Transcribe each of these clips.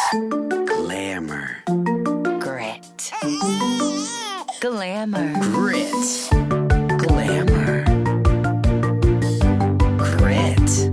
Glamour. Grit. Glamour. Grit. Glamour. Grit.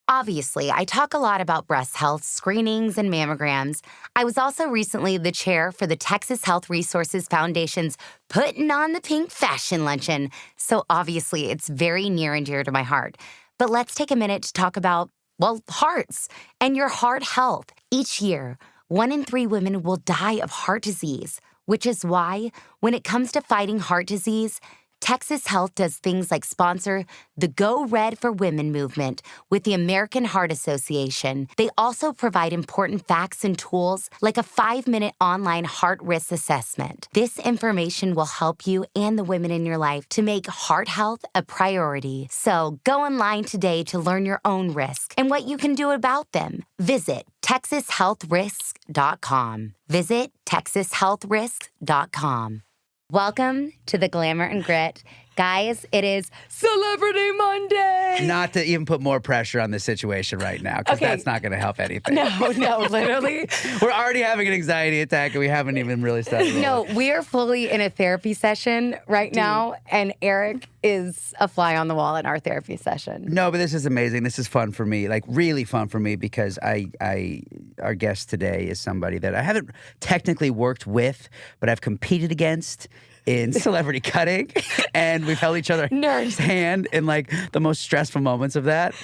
Obviously, I talk a lot about breast health, screenings, and mammograms. I was also recently the chair for the Texas Health Resources Foundation's Putting on the Pink Fashion Luncheon, so obviously it's very near and dear to my heart. But let's take a minute to talk about, well, hearts and your heart health. Each year, 1 in 3 women will die of heart disease, which is why, when it comes to fighting heart disease, Texas Health does things like sponsor the Go Red for Women movement with the American Heart Association. They also provide important facts and tools like a 5-minute online heart risk assessment. This information will help you and the women in your life to make heart health a priority. So go online today to learn your own risk and what you can do about them. Visit TexasHealthRisk.com. Visit TexasHealthRisk.com. Welcome to the Glamour and Grit. Guys, it is Celebrity Monday. Not to even put more pressure on this situation right now, because that's not going to help anything. No, literally. We're already having an anxiety attack, and we haven't even really started. No, we are fully in a therapy session right now, and Eric is a fly on the wall in our therapy session. No, but this is amazing. This is fun for me, like really fun for me, because our guest today is somebody that I haven't technically worked with, but I've competed against in celebrity cutting, and we've held each other's hand in like the most stressful moments of that.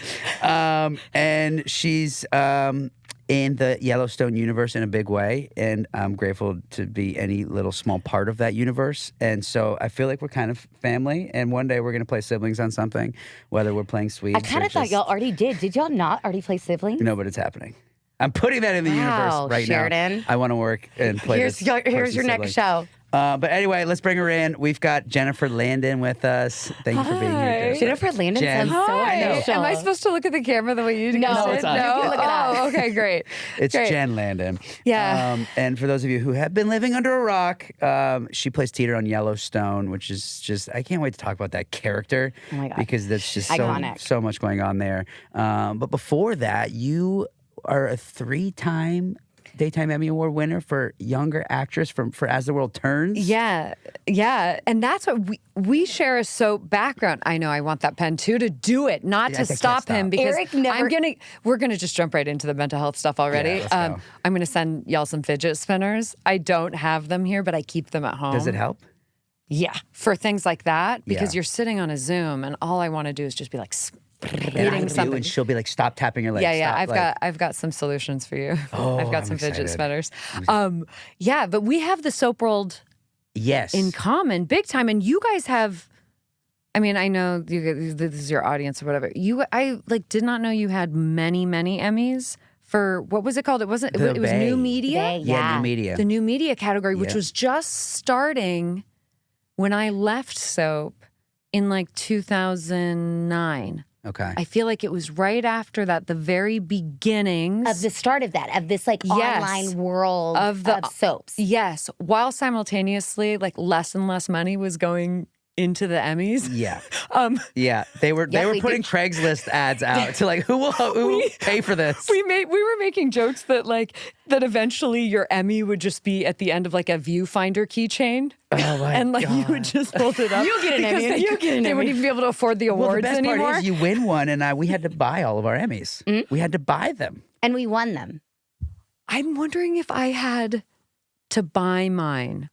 And she's in the Yellowstone universe in a big way, and I'm grateful to be any little small part of that universe. And so I feel like we're kind of family, and one day we're going to play siblings on something, whether we're playing Swedes. I kind of thought y'all already did. Did y'all not already play siblings? No, but it's happening. I'm putting that in the universe right Sheridan. now. I want to work and play Here's this your next show. But anyway, let's bring her in. We've got Jennifer Landon with us. Thank you for being here. Jennifer Landon sounds so official. Am I supposed to look at the camera the way you do? No, it's not. No? You can look it up. Oh, okay, great. It's Great. Jen Landon. Yeah. And for those of you who have been living under a rock, she plays Teeter on Yellowstone, which is just, I can't wait to talk about that character. Oh my God. Because that's just Iconic. so much going on there. But before that, you are a 3-time Daytime Emmy Award winner for younger actress for As the World Turns. Yeah. And that's what we share a soap background. I know I want that pen too to do it, not to stop him, because Eric never... we're gonna just jump right into the mental health stuff already. Yeah, let's go. I'm gonna send y'all some fidget spinners. I don't have them here, but I keep them at home. Does it help? Yeah, for things like that, because Yeah. you're sitting on a Zoom and all I want to do is just be like Hitting something, and she'll be like, "Stop tapping your legs." Yeah. Stop, I've got some solutions for you. Oh, I've got I'm some fidget excited. spinners. Yeah, but we have the soap world Yes. in common, big time, and you guys have. I mean, I know this is your audience or whatever. I did not know you had many Emmys for what was it called? It wasn't. It was new media. Yeah, new media. The new media category, which was just starting when I left soap in like 2009. Okay. I feel like it was right after that, the very beginnings. Of the start of that, of this online world of soaps. Yes, while simultaneously less and less money was going into the Emmys. Yeah. Yeah. They were putting Craigslist ads out to who will pay for this? We were making jokes that that eventually your Emmy would just be at the end of a viewfinder keychain. Oh my and God. You would just hold it up. You'll get an Emmy. They wouldn't even be able to afford the awards the best anymore. part is you win one, and we had to buy all of our Emmys. Mm-hmm. We had to buy them. And we won them. I'm wondering if I had to buy mine.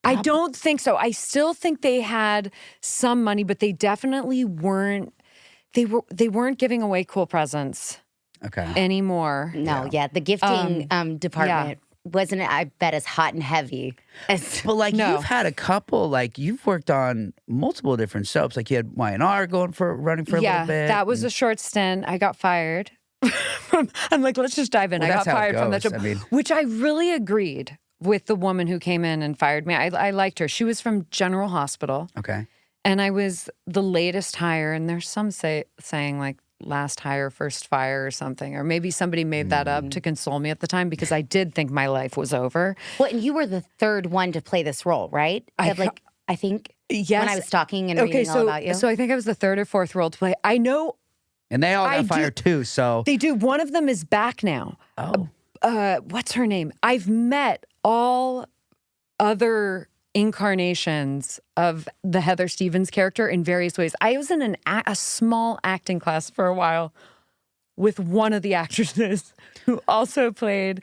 I don't think so. I still think they had some money, but they definitely weren't. They weren't giving away cool presents anymore. No, the gifting department wasn't, I bet, as hot and heavy as. But you've had a couple. You've worked on multiple different soaps. You had Y&R running for a little bit. Yeah, that was a short stint. I got fired. I'm like, let's just dive in. Well, I got fired from that job, which I really agreed with the woman who came in and fired me. I liked her. She was from General Hospital. Okay. And I was the latest hire, and there's some saying last hire, first fire or something. Or maybe somebody made that up to console me at the time, because I did think my life was over. Well, and you were the third one to play this role, right? I think yes. When I was talking and reading all about you. So I think I was the third or fourth role to play. I know And they all I got fired too, so. They do. One of them is back now. Oh. What's her name? I've met all other incarnations of the Heather Stevens character in various ways. I was in a small acting class for a while with one of the actresses who also played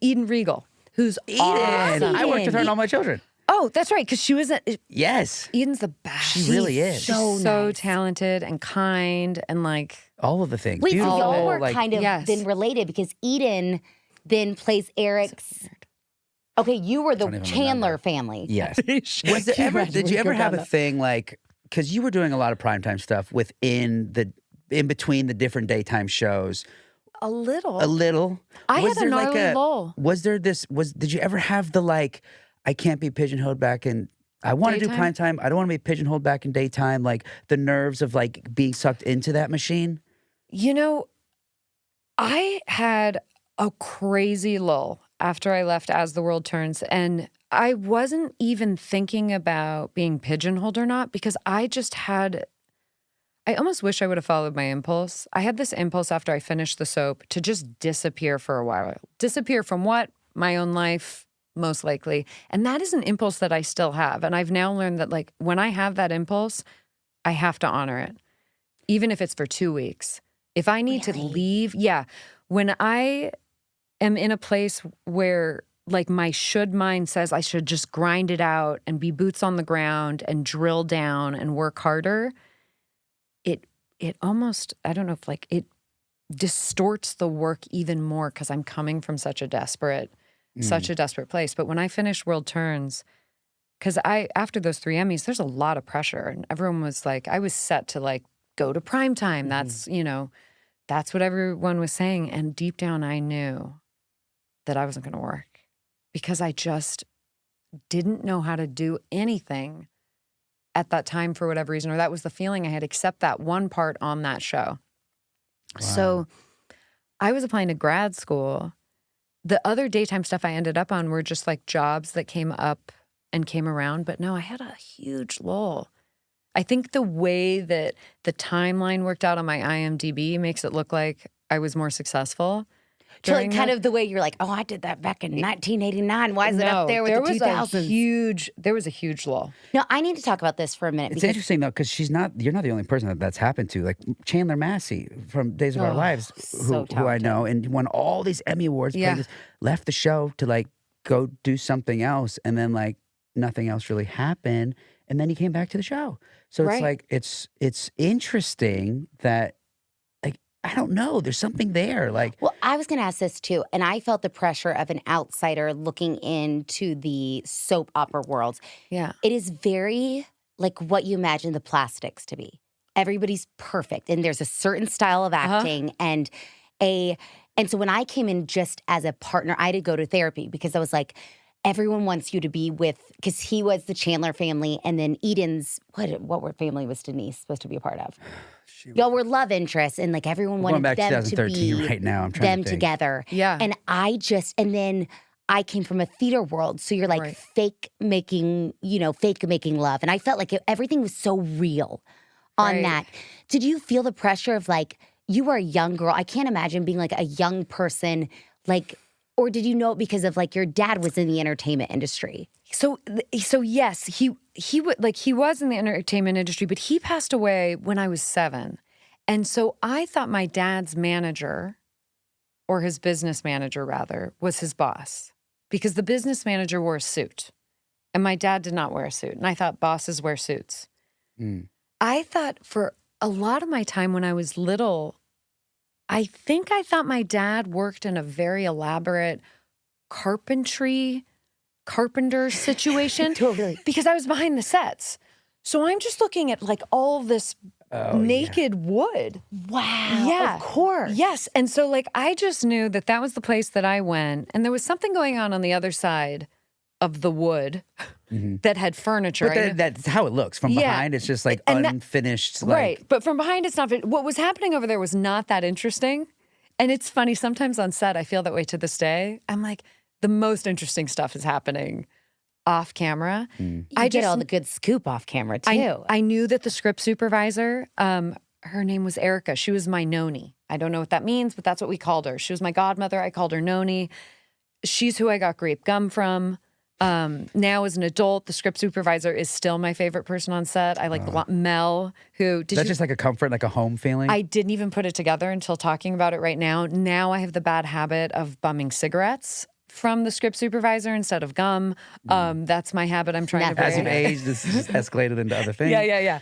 Eden Regal, who's awesome. I worked with her in All My Children. Oh, that's right, because she was Yes. Eden's the best. She really is. So nice. talented and kind and like All of the things. Wait, so Beautiful, y'all were like, kind of Yes. then related because Eden then plays Eric's. Okay, you were Don't the even Chandler remember. family. Yes. Was there ever, did you ever have a thing like, because you were doing a lot of primetime stuff in between the different daytime shows? a little. A little. I Was had a there like gnarly lull. Did you ever have the like, I can't be pigeonholed back in, I want to do Daytime? primetime, I don't want to be pigeonholed back in daytime, like the nerves of like being sucked into that machine? You know, I had a crazy lull after I left As the World Turns, and I wasn't even thinking about being pigeonholed or not because I almost wish I would have followed my impulse. I had this impulse after I finished the soap to just disappear for a while. Disappear from what? My own life, most likely. And that is an impulse that I still have. And I've now learned that like when I have that impulse, I have to honor it, even if it's for 2 weeks. If I need to leave, when I am in a place where like my should mind says I should just grind it out and be boots on the ground and drill down and work harder, it almost, I don't know if like it distorts the work even more because I'm coming from such a desperate place. But when I finished World Turns, because after those 3 Emmys, there's a lot of pressure. And everyone was like, I was set to like go to primetime. That's, that's what everyone was saying. And deep down, I knew that I wasn't going to work because I just didn't know how to do anything at that time for whatever reason, or that was the feeling I had, except that one part on that show. Wow. So I was applying to grad school. The other daytime stuff I ended up on were just like jobs that came up and came around. But no, I had a huge lull. I think the way that the timeline worked out on my IMDb makes it look like I was more successful. So like kind of the way you're like, oh, I did that back in 1989. Why is it up there with the 2000s? There was a huge lull. No, I need to talk about this for a minute. It's interesting though, because you're not the only person that's happened to. Like Chandler Massey from Days of Our Lives, who I know, and won all these Emmy Awards, left the show to like go do something else, and then like nothing else really happened, and then he came back to the show. So it's like it's interesting that. I don't know. There's something there. Like, well, I was going to ask this too, and I felt the pressure of an outsider looking into the soap opera world. Yeah, it is very like what you imagine the plastics to be. Everybody's perfect, and there's a certain style of acting, and so when I came in just as a partner, I had to go to therapy because I was like, everyone wants you to be with, because he was the Chandler family, and then Eden's what family was Denise supposed to be a part of? Y'all were love interests, and like everyone wanted them to be right now. I'm trying them to think. together. Yeah, and and then I came from a theater world, so you're like fake making love, and I felt like everything was so real on that. Did you feel the pressure of like you were a young girl? I can't imagine being like a young person, like. Or did you know it because of like your dad was in the entertainment industry? So yes, he was in the entertainment industry, but he passed away when I was 7. And so I thought my dad's manager, or his business manager rather, was his boss. Because the business manager wore a suit. And my dad did not wear a suit. And I thought bosses wear suits. I thought for a lot of my time when I was little, I thought my dad worked in a very elaborate carpenter situation. Totally. Because I was behind the sets. So I'm just looking at like all this naked wood. Wow. Yeah. Of course. Yes. And so like I just knew that was the place that I went. And there was something going on the other side of the wood that had furniture. But that's how it looks. From behind, it's just like unfinished. Right. But from behind, it's not. What was happening over there was not that interesting. And it's funny, sometimes on set, I feel that way to this day. I'm like, the most interesting stuff is happening off camera. I get all the good scoop off camera, too. I knew that the script supervisor her name was Erica. She was my noni. I don't know what that means, but that's what we called her. She was my godmother. I called her noni. She's who I got grape gum from. Now as an adult, the script supervisor is still my favorite person on set. I like Mel, who did That's just like a comfort, like a home feeling. I didn't even put it together until talking about it right now. Now I have the bad habit of bumming cigarettes from the script supervisor instead of gum. That's my habit I'm trying to break. As you've aged, this has just escalated into other things. Yeah.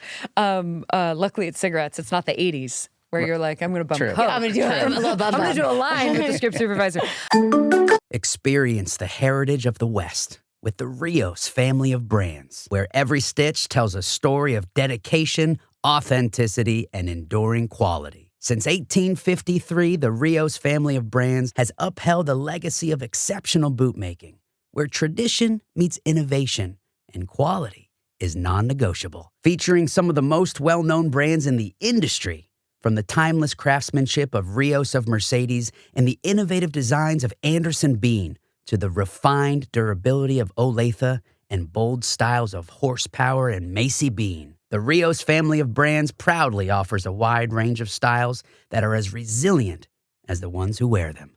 Luckily, it's cigarettes. It's not the 80s where you're like, I'm going to bum True. coke. I'm going to do a line with the script supervisor. Experience the heritage of the West with the Rios family of brands, where every stitch tells a story of dedication, authenticity, and enduring quality. Since 1853, the Rios family of brands has upheld a legacy of exceptional bootmaking, where tradition meets innovation and quality is non-negotiable. Featuring some of the most well-known brands in the industry, from the timeless craftsmanship of Rios of Mercedes and the innovative designs of Anderson Bean to the refined durability of Olathe and bold styles of Horsepower and Macy Bean. The Rios family of brands proudly offers a wide range of styles that are as resilient as the ones who wear them.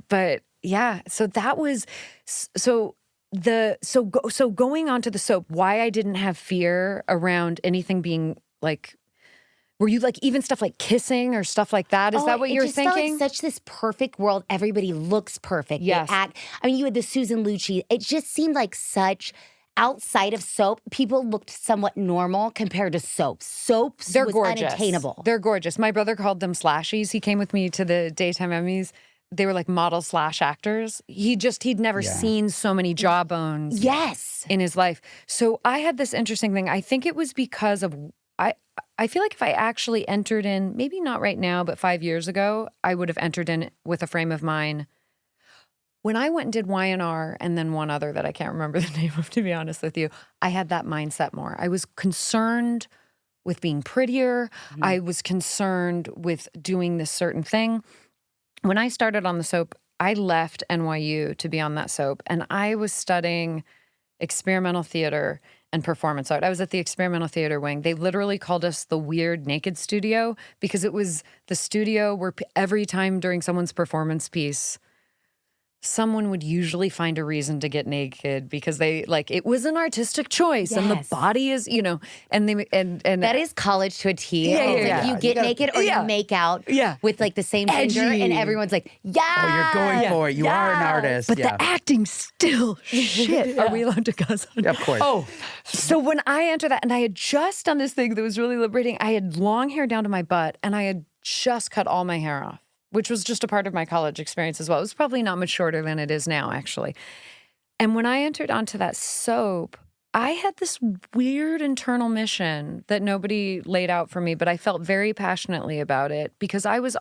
But yeah, so that was going on to the soap. Why I didn't have fear around anything being like. Were you like even stuff like kissing or stuff like that? Is that what you're thinking? It just felt like such this perfect world. Everybody looks perfect. Yes. I mean, you had the Susan Lucci. It just seemed like such outside of soap. People looked somewhat normal compared to soaps. Soaps They're was gorgeous. unattainable. They're gorgeous. My brother called them slashies. He came with me to the daytime Emmys. They were like model/actors. He'd never seen so many jawbones. Yes. In his life. So I had this interesting thing. I think it was because of I feel like if I actually entered in, maybe not right now, but 5 years ago, I would have entered in with a frame of mind. When I went and did Y&R and then one other that I can't remember the name of, to be honest with you, I had that mindset more. I was concerned with being prettier. Mm-hmm. I was concerned with doing this certain thing. When I started on the soap, I left NYU to be on that soap, and I was studying experimental theater and performance art. I was at the experimental theater wing. They literally called us the weird naked studio because it was the studio where every time during someone's performance piece, someone would usually find a reason to get naked because they like it was an artistic choice and the body is, and they and that is college to a T. Yeah. You get naked or you make out with like the same gender and everyone's like, Oh, you're going for it. You are an artist. But the acting still shit. Are we allowed to cuss on Of course. Oh. So when I entered that, and I had just done this thing that was really liberating, I had long hair down to my butt and I had just cut all my hair off, which was just a part of my college experience as well. It was probably not much shorter than it is now, actually. And when I entered onto that soap, I had this weird internal mission that nobody laid out for me, but I felt very passionately about it because I was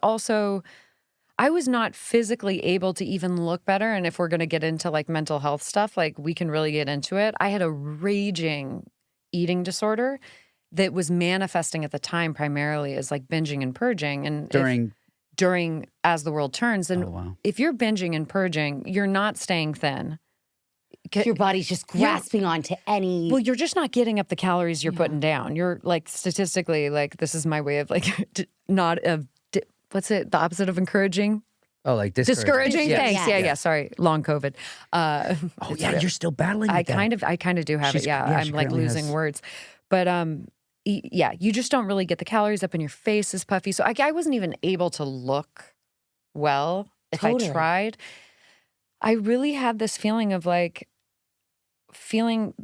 not physically able to even look better. And if we're going to get into like mental health stuff, like we can really get into it. I had a raging eating disorder that was manifesting at the time primarily as like binging and purging. And during As the World Turns. And if you're binging and purging, you're not staying thin. Your body's just grasping onto any... Well, you're just not getting up the calories you're putting down. You're like statistically, like this is my way of like what's it? The opposite of encouraging? Oh, like discouraging. Thanks. Yeah. Sorry, long COVID. You're still battling with that. I kind of do have it. Yeah, I'm like losing words. But you just don't really get the calories up and your face is puffy. So I wasn't even able to look well if I tried. I really had this feeling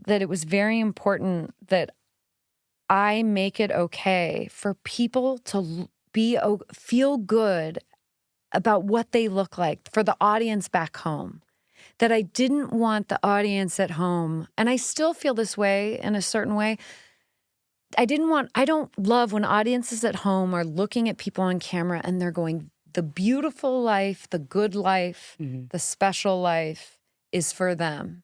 that it was very important that I make it okay for people to feel good about what they look like for the audience back home. That I didn't want the audience at home, and I still feel this way in a certain way. I don't love when audiences at home are looking at people on camera and they're going, the beautiful life, the good life, the special life is for them.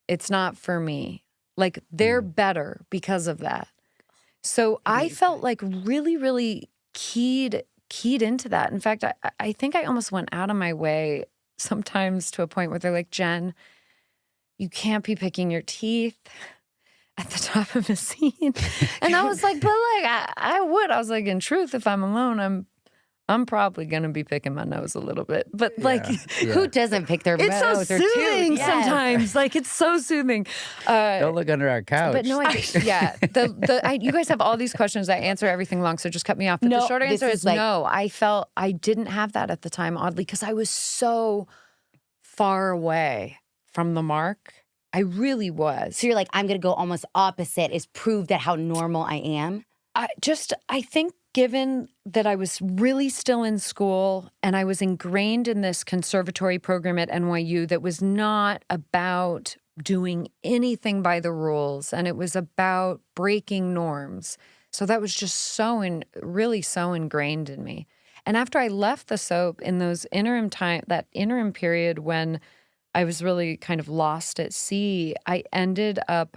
It's not for me. Like they're better because of that. So I felt like really, really keyed into that. In fact, I think I almost went out of my way sometimes to a point where they're like, Jen, you can't be picking your teeth at the top of a scene. And I was like, but like, I would. I was like, in truth, if I'm alone, I'm probably going to be picking my nose a little bit. But like, who doesn't pick their it's so nose or two? soothing Yes. sometimes. Like, it's so soothing. Don't look under our couch. But no, you guys have all these questions. I answer everything long, so just cut me off. But the short answer is no. I felt I didn't have that at the time, oddly, because I was so far away from the mark. I really was. So you're like, I'm going to go almost opposite, is prove that how normal I am? I think given that I was really still in school and I was ingrained in this conservatory program at NYU that was not about doing anything by the rules, and it was about breaking norms. So that was just really so ingrained in me. And after I left the soap in that interim period when I was really kind of lost at sea, I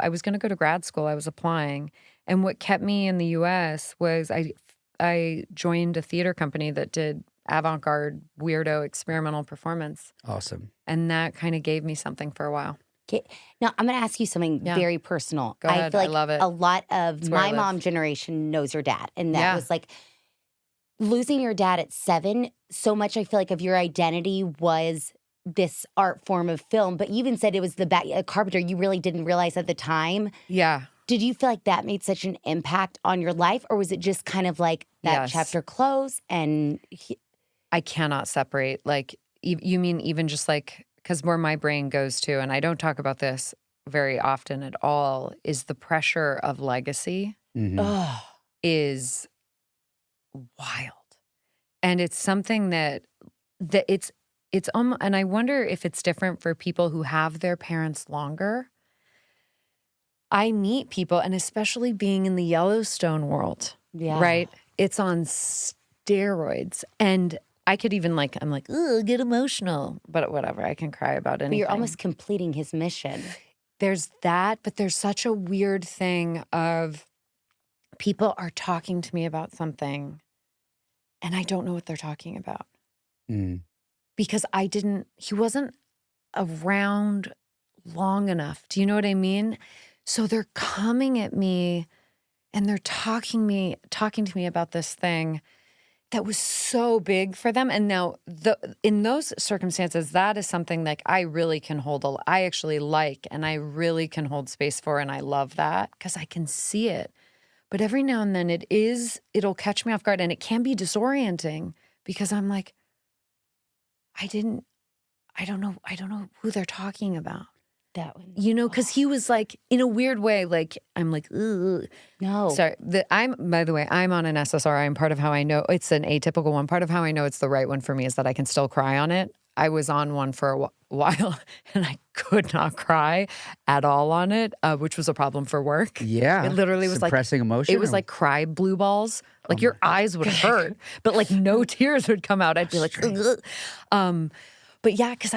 was going to go to grad school. I was applying. And what kept me in the U.S. was I joined a theater company that did avant-garde, weirdo, experimental performance. Awesome. And that kind of gave me something for a while. Okay. Now, I'm going to ask you something very personal. Go ahead. I feel like I love it. a lot of my mom generation knows your dad. And that was like losing your dad at 7. So much I feel like of your identity was this art form of film. But you even said it was a carpenter you really didn't realize at the time. Yeah. Did you feel like that made such an impact on your life? Or was it just kind of like that chapter closed and... I cannot separate. Like, you mean even just like... Because where my brain goes to, and I don't talk about this very often at all, is the pressure of legacy is wild. And it's something that it's almost, and I wonder if it's different for people who have their parents longer. I meet people, and especially being in the Yellowstone world, right? It's on steroids. And I could even I'm like, ugh, get emotional. But whatever, I can cry about anything. But you're almost completing his mission. There's that, but there's such a weird thing of people are talking to me about something, and I don't know what they're talking about. Because he wasn't around long enough. Do you know what I mean? So they're coming at me, and they're talking to me about this thing that was so big for them. And now in those circumstances, that is something like I really can I actually like, and I really can hold space for, and I love that because I can see it. But every now and then it'll catch me off guard, and it can be disorienting because I'm like, I don't know who they're talking about. That one. You know, because he was like, in a weird way, like, I'm like, ugh. No. Sorry. By the way, I'm on an SSRI, and part of how I know, it's an atypical one. Part of how I know it's the right one for me is that I can still cry on it. I was on one for a while, and I could not cry at all on it, which was a problem for work. Yeah. It literally was suppressing emotion. It was like cry blue balls. Like your eyes would hurt, but like no tears would come out. I'd be like, ugh. But yeah, because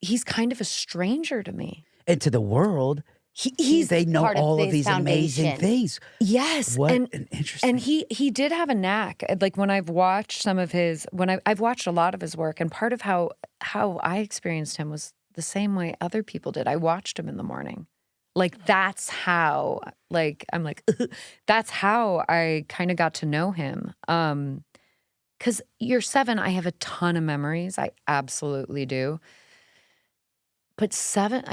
he's kind of a stranger to me. And to the world, they know all of these amazing things. Yes. What an interesting. And he did have a knack. Like when I've watched I've watched a lot of his work, and part of how I experienced him was the same way other people did. I watched him in the morning. Like that's how, I'm like, that's how I kind of got to know him. Because you're 7, I have a ton of memories. I absolutely do. But 7,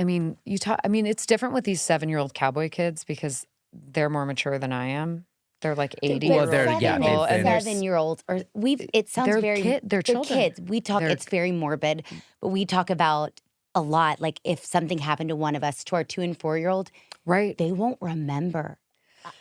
it's different with these 7-year-old cowboy kids because they're more mature than I am. They're like 80. Well, they're 7-year-olds, or it sounds they're children. Kids. We talk. It's very morbid, but we talk about a lot. Like if something happened to one of us, to our 2 and 4-year-old, right? They won't remember.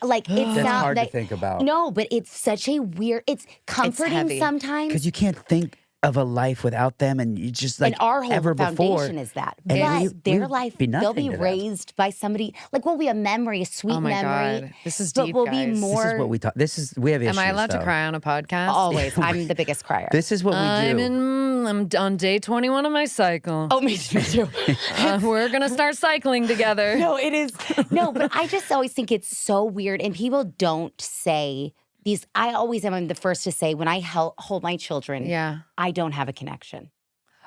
Like it's That's not hard to think about. No, but it's such a weird. It's comforting sometimes because you can't think of a life without them, and you just like and our whole ever foundation is that. But their life, they'll be raised by somebody. Like we'll be a memory, a sweet memory. God. This is but deep, we'll guys. be more. This is what we talk. We have issues. Am I allowed though. to cry on a podcast? Always. I'm the biggest crier. This is what we do. I'm on day 21 of my cycle. Oh, me too. We're gonna start cycling together. No, it is. No, but I just always think it's so weird, and people don't say these. I always am the first to say when I hold my children. Yeah, I don't have a connection.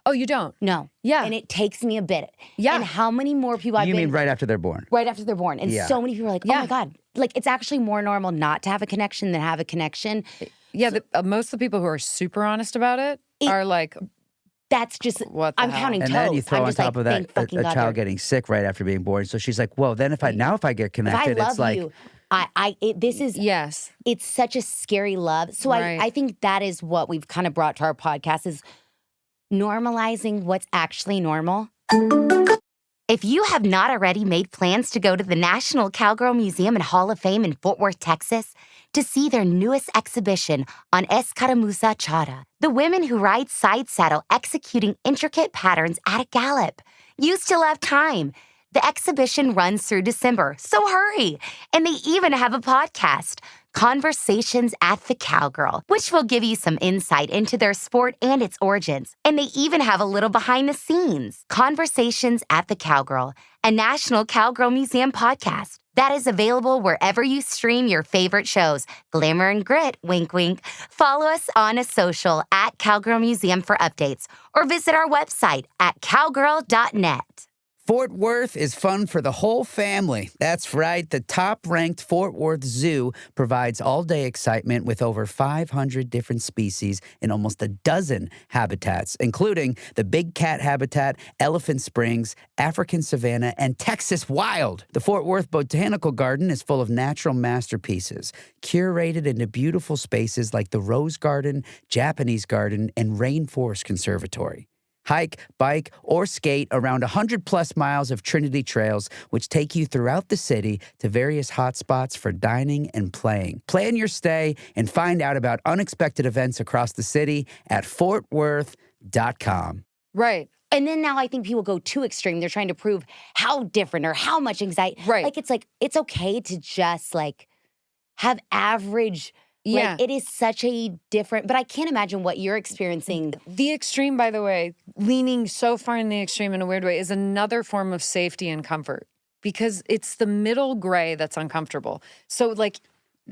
Oh, you don't? No. Yeah. And it takes me a bit. Yeah. And how many more people I've You been... mean right after they're born? Right after they're born. And so many people are like, oh my God. Like, it's actually more normal not to have a connection than have a connection. Yeah, most of the people who are super honest about it are like... That's just, what the I'm hell? counting toes. And then you throw I'm on just top of that thank a God child getting sick right after being born. So she's like, well, then if I get connected, if I love it's like... you, this is... Yes. It's such a scary love. So Right. I think that is what we've kind of brought to our podcast is normalizing what's actually normal. If you have not already made plans to go to the National Cowgirl Museum and Hall of Fame in Fort Worth, Texas, to see their newest exhibition on Escaramuza Chara, the women who ride side saddle executing intricate patterns at a gallop, you still have time. The exhibition runs through December, so hurry. And they even have a podcast, Conversations at the Cowgirl, which will give you some insight into their sport and its origins. And they even have a little behind the scenes. Conversations at the Cowgirl, a National Cowgirl Museum podcast that is available wherever you stream your favorite shows. Glamour and Grit, wink, wink. Follow us on a social at Cowgirl Museum for updates or visit our website at cowgirl.net. Fort Worth is fun for the whole family. That's right. The top-ranked Fort Worth Zoo provides all-day excitement with over 500 different species in almost a dozen habitats, including the Big Cat Habitat, Elephant Springs, African Savanna, and Texas Wild. The Fort Worth Botanical Garden is full of natural masterpieces, curated into beautiful spaces like the Rose Garden, Japanese Garden, and Rainforest Conservatory. Hike, bike, or skate around 100-plus miles of Trinity trails, which take you throughout the city to various hotspots for dining and playing. Plan your stay and find out about unexpected events across the city at fortworth.com. Right. And then now I think people go too extreme. They're trying to prove how different or how much anxiety. Right. Like, it's okay to just, like, have average... Yeah. Like, it is such a different, but I can't imagine what you're experiencing. The extreme, by the way, leaning so far in the extreme in a weird way is another form of safety and comfort because it's the middle gray that's uncomfortable. So like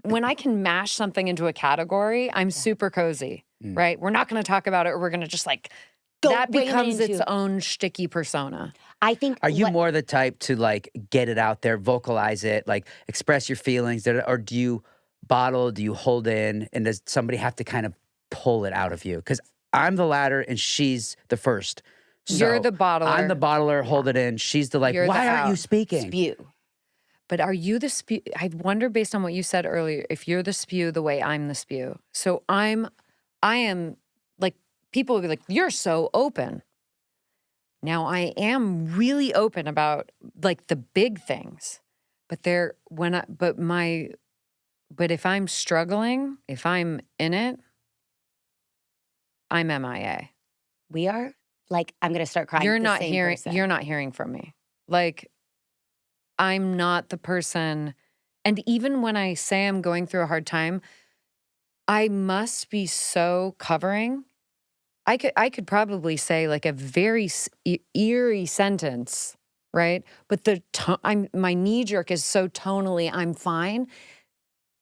when I can mash something into a category, I'm super cozy, right? We're not going to talk about it or we're going to just like, that becomes its own shticky persona. I think. Are you more the type to like get it out there, vocalize it, like express your feelings, or do you bottle, do you hold in, and does somebody have to kind of pull it out of you? Because I'm the latter and she's the first. So you're the bottler. I'm the bottler, hold it in. She's the like, You're why the aren't you speaking? Spew. But are you the spew? I wonder based on what you said earlier, if you're the spew the way I'm the spew. So I am like, people will be like, you're so open. Now I am really open about like the big things, but But if I'm struggling, if I'm in it, I'm MIA. We are like, I'm gonna start crying. You're not hearing from me. Like, I'm not the person. And even when I say I'm going through a hard time, I must be so covering. I could probably say like a very eerie sentence, right? But my knee jerk is so tonally, I'm fine,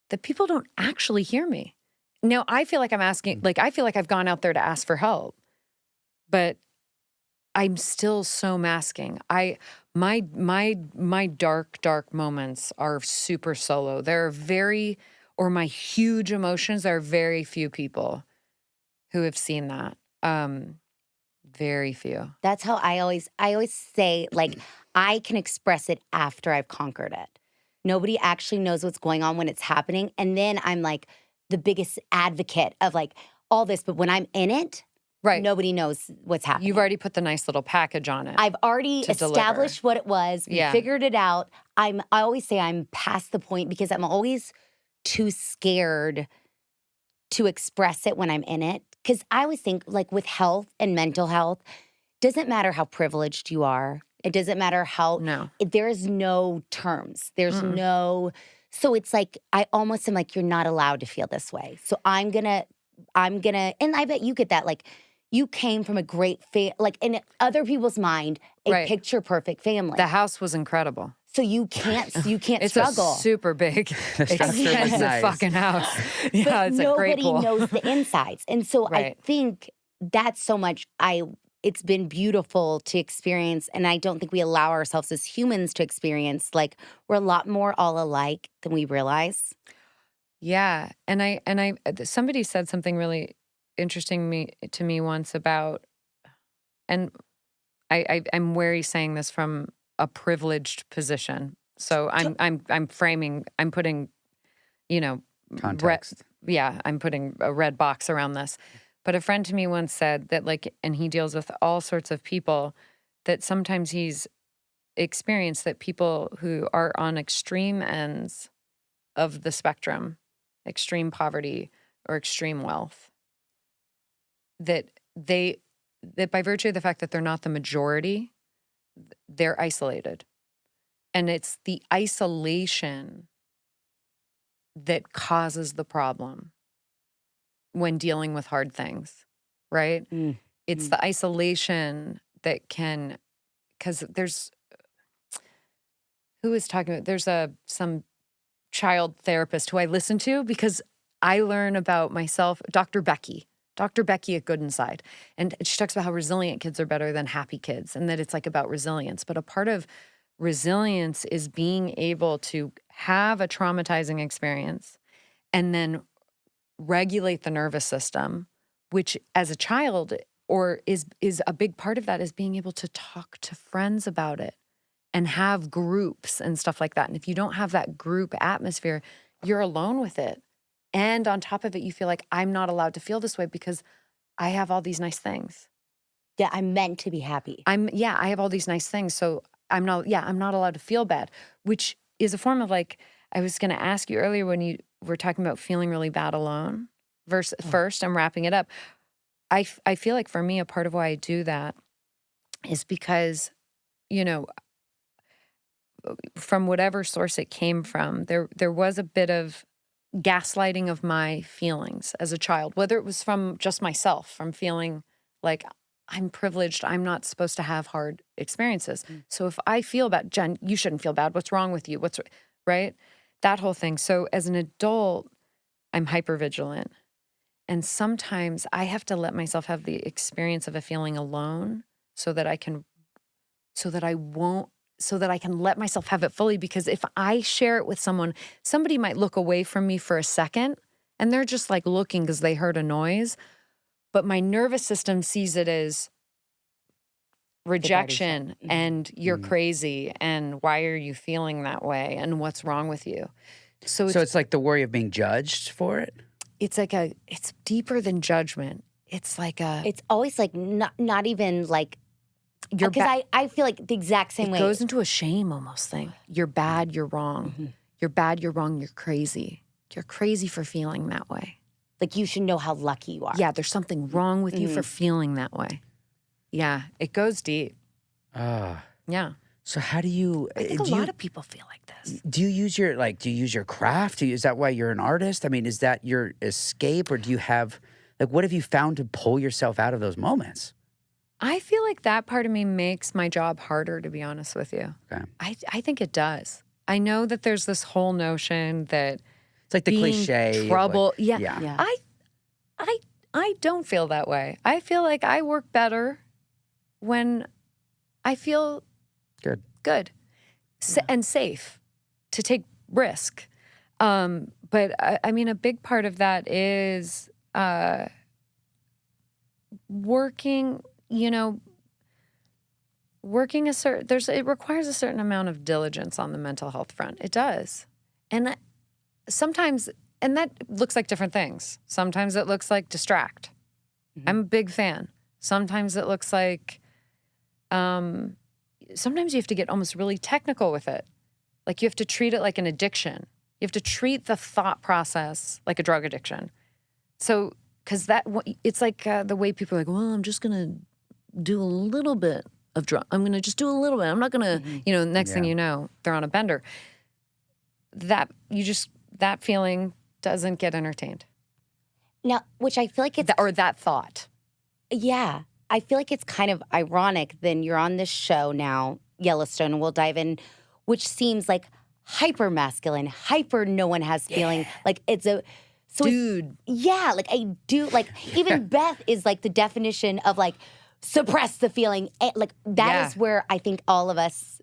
that people don't actually hear me. Now, I feel like I'm asking, like, I feel like I've gone out there to ask for help, but I'm still so masking. My dark moments are super solo. My huge emotions, there are very few people who have seen that. Very few. That's how I always say, like, I can express it after I've conquered it. Nobody actually knows what's going on when it's happening. And then I'm like the biggest advocate of like all this. But when I'm in it, right, nobody knows what's happening. You've already put the nice little package on it. I've already established what it was. We figured it out. I always say I'm past the point because I'm always too scared to express it when I'm in it. Because I always think like with health and mental health, doesn't matter how privileged you are. It doesn't matter how, there is no terms. There's no, so it's like, I almost am like, you're not allowed to feel this way. So I'm gonna, and I bet you get that, like, you came from a great, like in other people's mind, a picture perfect family. The house was incredible. So you can't it's struggle. It's a super big, expensive fucking house. Yeah, but it's a great pool. Nobody knows the insides. And so I think that's so much, it's been beautiful to experience, and I don't think we allow ourselves as humans to experience. Like, we're a lot more all alike than we realize. Yeah, and somebody said something really interesting to me once about, and I'm wary saying this from a privileged position. So I'm framing, I'm putting, Context. I'm putting a red box around this. But a friend to me once said that, like, and he deals with all sorts of people, that sometimes he's experienced that people who are on extreme ends of the spectrum, extreme poverty or extreme wealth, that by virtue of the fact that they're not the majority, they're isolated. And it's the isolation that causes the problem when dealing with hard things, right? It's the isolation that can, because there's some child therapist who I listen to because I learn about myself, Dr. Becky at Good Inside. And she talks about how resilient kids are better than happy kids, and that it's like about resilience. But a part of resilience is being able to have a traumatizing experience and then regulate the nervous system, which as a child is a big part of that, is being able to talk to friends about it and have groups and stuff like that. And if you don't have that group atmosphere, you're alone with it. And on top of it, you feel like, I'm not allowed to feel this way because I have all these nice things. Yeah, I'm meant to be happy. I have all these nice things. So I'm not allowed to feel bad, which is a form of, like, I was going to ask you earlier when you were talking about feeling really bad alone. First, I'm wrapping it up. I feel like for me, a part of why I do that is because, from whatever source it came from, there was a bit of gaslighting of my feelings as a child, whether it was from just myself, from feeling like I'm privileged, I'm not supposed to have hard experiences. So if I feel bad, Jen, you shouldn't feel bad. What's wrong with you? Right? That whole thing. So as an adult, I'm hypervigilant. And sometimes I have to let myself have the experience of a feeling alone so that I can let myself have it fully. Because if I share it with someone, somebody might look away from me for a second and they're just like looking because they heard a noise. But my nervous system sees it as rejection and you're crazy and why are you feeling that way and what's wrong with you? So it's like the worry of being judged for it? It's like it's deeper than judgment. It's always like not even like, because I feel like the exact same way. It goes into a shame almost thing. You're bad, you're wrong. You're bad, you're wrong, you're crazy. You're crazy for feeling that way. Like, you should know how lucky you are. Yeah, there's something wrong with you for feeling that way. Yeah, it goes deep. Yeah. So how do you? I think a lot of people feel like this. Do you use your craft? Is that why you're an artist? I mean, is that your escape, or do you have, like, what have you found to pull yourself out of those moments? I feel like that part of me makes my job harder, to be honest with you. Okay. I think it does. I know that there's this whole notion that it's like the cliche trouble. Like, yeah. I don't feel that way. I feel like I work better when I feel good, and safe to take risk. But I mean, a big part of that is working. Working it requires a certain amount of diligence on the mental health front. It does, and sometimes, and that looks like different things. Sometimes it looks like distract. I'm a big fan. Sometimes it looks like. Sometimes you have to get almost really technical with it. Like, you have to treat it like an addiction. You have to treat the thought process like a drug addiction. So, because it's like the way people are like, well, I'm just going to do a little bit of drug. I'm going to just do a little bit. I'm not going to, next thing you know, they're on a bender. That feeling doesn't get entertained. Now, which I feel like it's... or that thought. Yeah. I feel like it's kind of ironic. Then you're on this show now, Yellowstone, and we'll dive in, which seems like hyper masculine, hyper no one has feeling. Like, it's a... So dude. Like, I do, like, even Beth is like the definition of, like, suppress the feeling. Like that is where I think all of us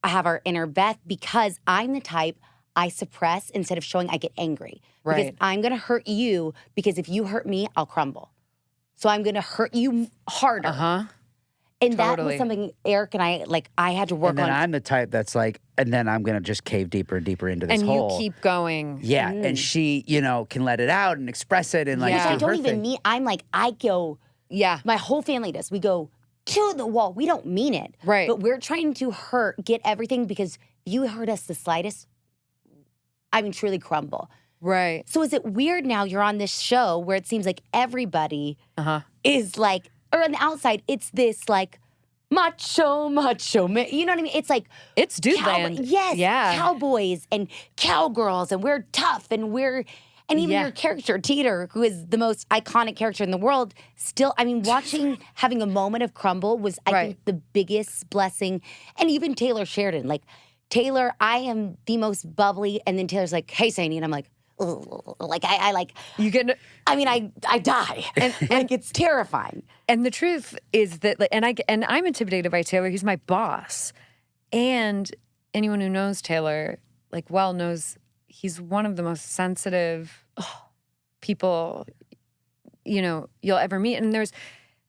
have our inner Beth, because I'm the type I suppress instead of showing. I get angry because I'm going to hurt you, because if you hurt me, I'll crumble. So I'm going to hurt you harder. And that was something Eric and I had to work on. And then I'm the type that's like, and then I'm going to just cave deeper and deeper into this hole. And you keep going. Yeah. And she, can let it out and express it and like, which I don't even mean. I'm like, I go, my whole family does. We go to the wall. We don't mean it. Right. But we're trying to get everything, because if you hurt us the slightest, truly crumble. Right. So is it weird now you're on this show where it seems like everybody is like, or on the outside, it's this like macho man. You know what I mean? It's like, it's dude land. Yes. Yeah. Cowboys and cowgirls, and we're tough, and even your character, Teeter, who is the most iconic character in the world, still, having a moment of crumble was, I think, the biggest blessing. And even Taylor Sheridan, like, Taylor, I am the most bubbly, and then Taylor's like, hey, Sadie, and I'm like, ugh. Like, I like, you get, I die, and like, it's terrifying. And the truth is that, and I'm intimidated by Taylor. He's my boss, and anyone who knows Taylor, like, knows he's one of the most sensitive people, you'll ever meet. And there's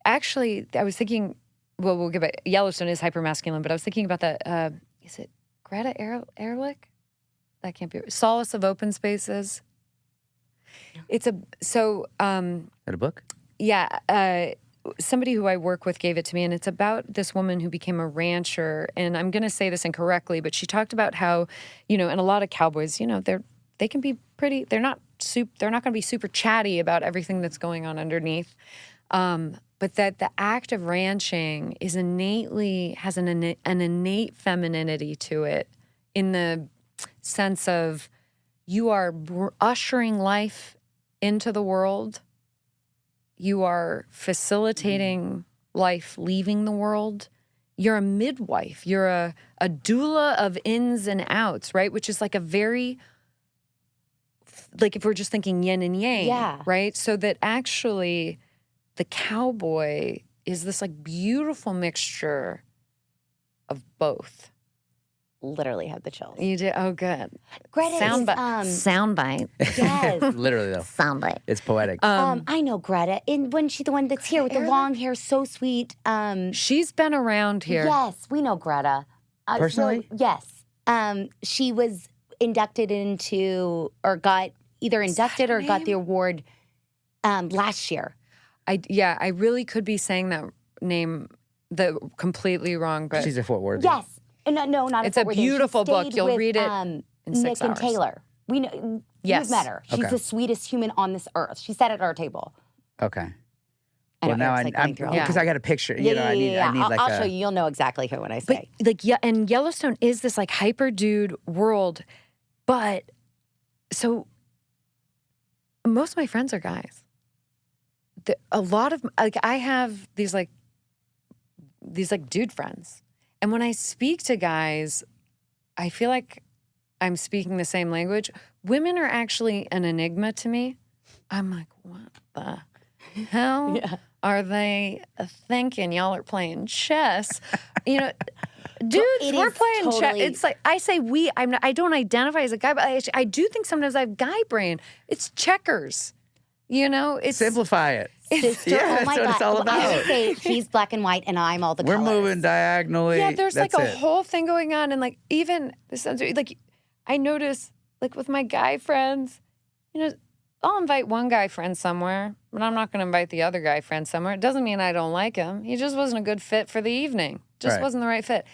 actually, I was thinking, we'll give it, Yellowstone is hyper-masculine, but I was thinking about that, is it Greta Ehrlich? That can't be, Solace of Open Spaces. It's a book? Yeah. Somebody who I work with gave it to me, and it's about this woman who became a rancher. And I'm going to say this incorrectly, but she talked about how, and a lot of cowboys, they can be pretty. They're not going to be super chatty about everything that's going on underneath. But that the act of ranching has an innate femininity to it, in the sense of you are ushering life into the world. You are facilitating life leaving the world. You're a midwife. You're a doula of ins and outs, right? Which is like a very, like, if we're just thinking yin and yang, right? So that actually the cowboy is this like beautiful mixture of both. Literally have the chills. You do? Oh, good. Greta Soundbite. Yes. Literally, though. Soundbite. It's poetic. I know Greta. And when she's the one that's here with the long hair, so sweet. She's been around here. Yes, we know Greta. Personally? Yes. She was inducted into, or got either inducted or got the award last year. I really could be saying that name completely wrong, but she's a Fort Worth. Yes. No, not it's a beautiful book. You'll read it in 6 Nick hours. and Taylor. We know. Yes. You've met her. She's the sweetest human on this earth. She sat at our table. Okay. Well, now I'm because I got a picture. I need like I'll show you. You'll know exactly who when I say. But and Yellowstone is this like hyper dude world, but so most of my friends are guys. A lot of I have these dude friends. And when I speak to guys, I feel like I'm speaking the same language. Women are actually an enigma to me. I'm like, what the hell are they thinking? Y'all are playing chess. Dudes, we're playing chess. It's like, I say we, I don't identify as a guy, but I do think sometimes I have guy brain. It's checkers. It's simplify it. Sister, that's what it's all about. I say he's black and white, and I'm all the colors. We're moving diagonally. Yeah, there's like a whole thing going on, and like even this sounds like I notice like with my guy friends, I'll invite one guy friend somewhere, but I'm not going to invite the other guy friend somewhere. It doesn't mean I don't like him. He just wasn't a good fit for the evening. Just wasn't the right fit.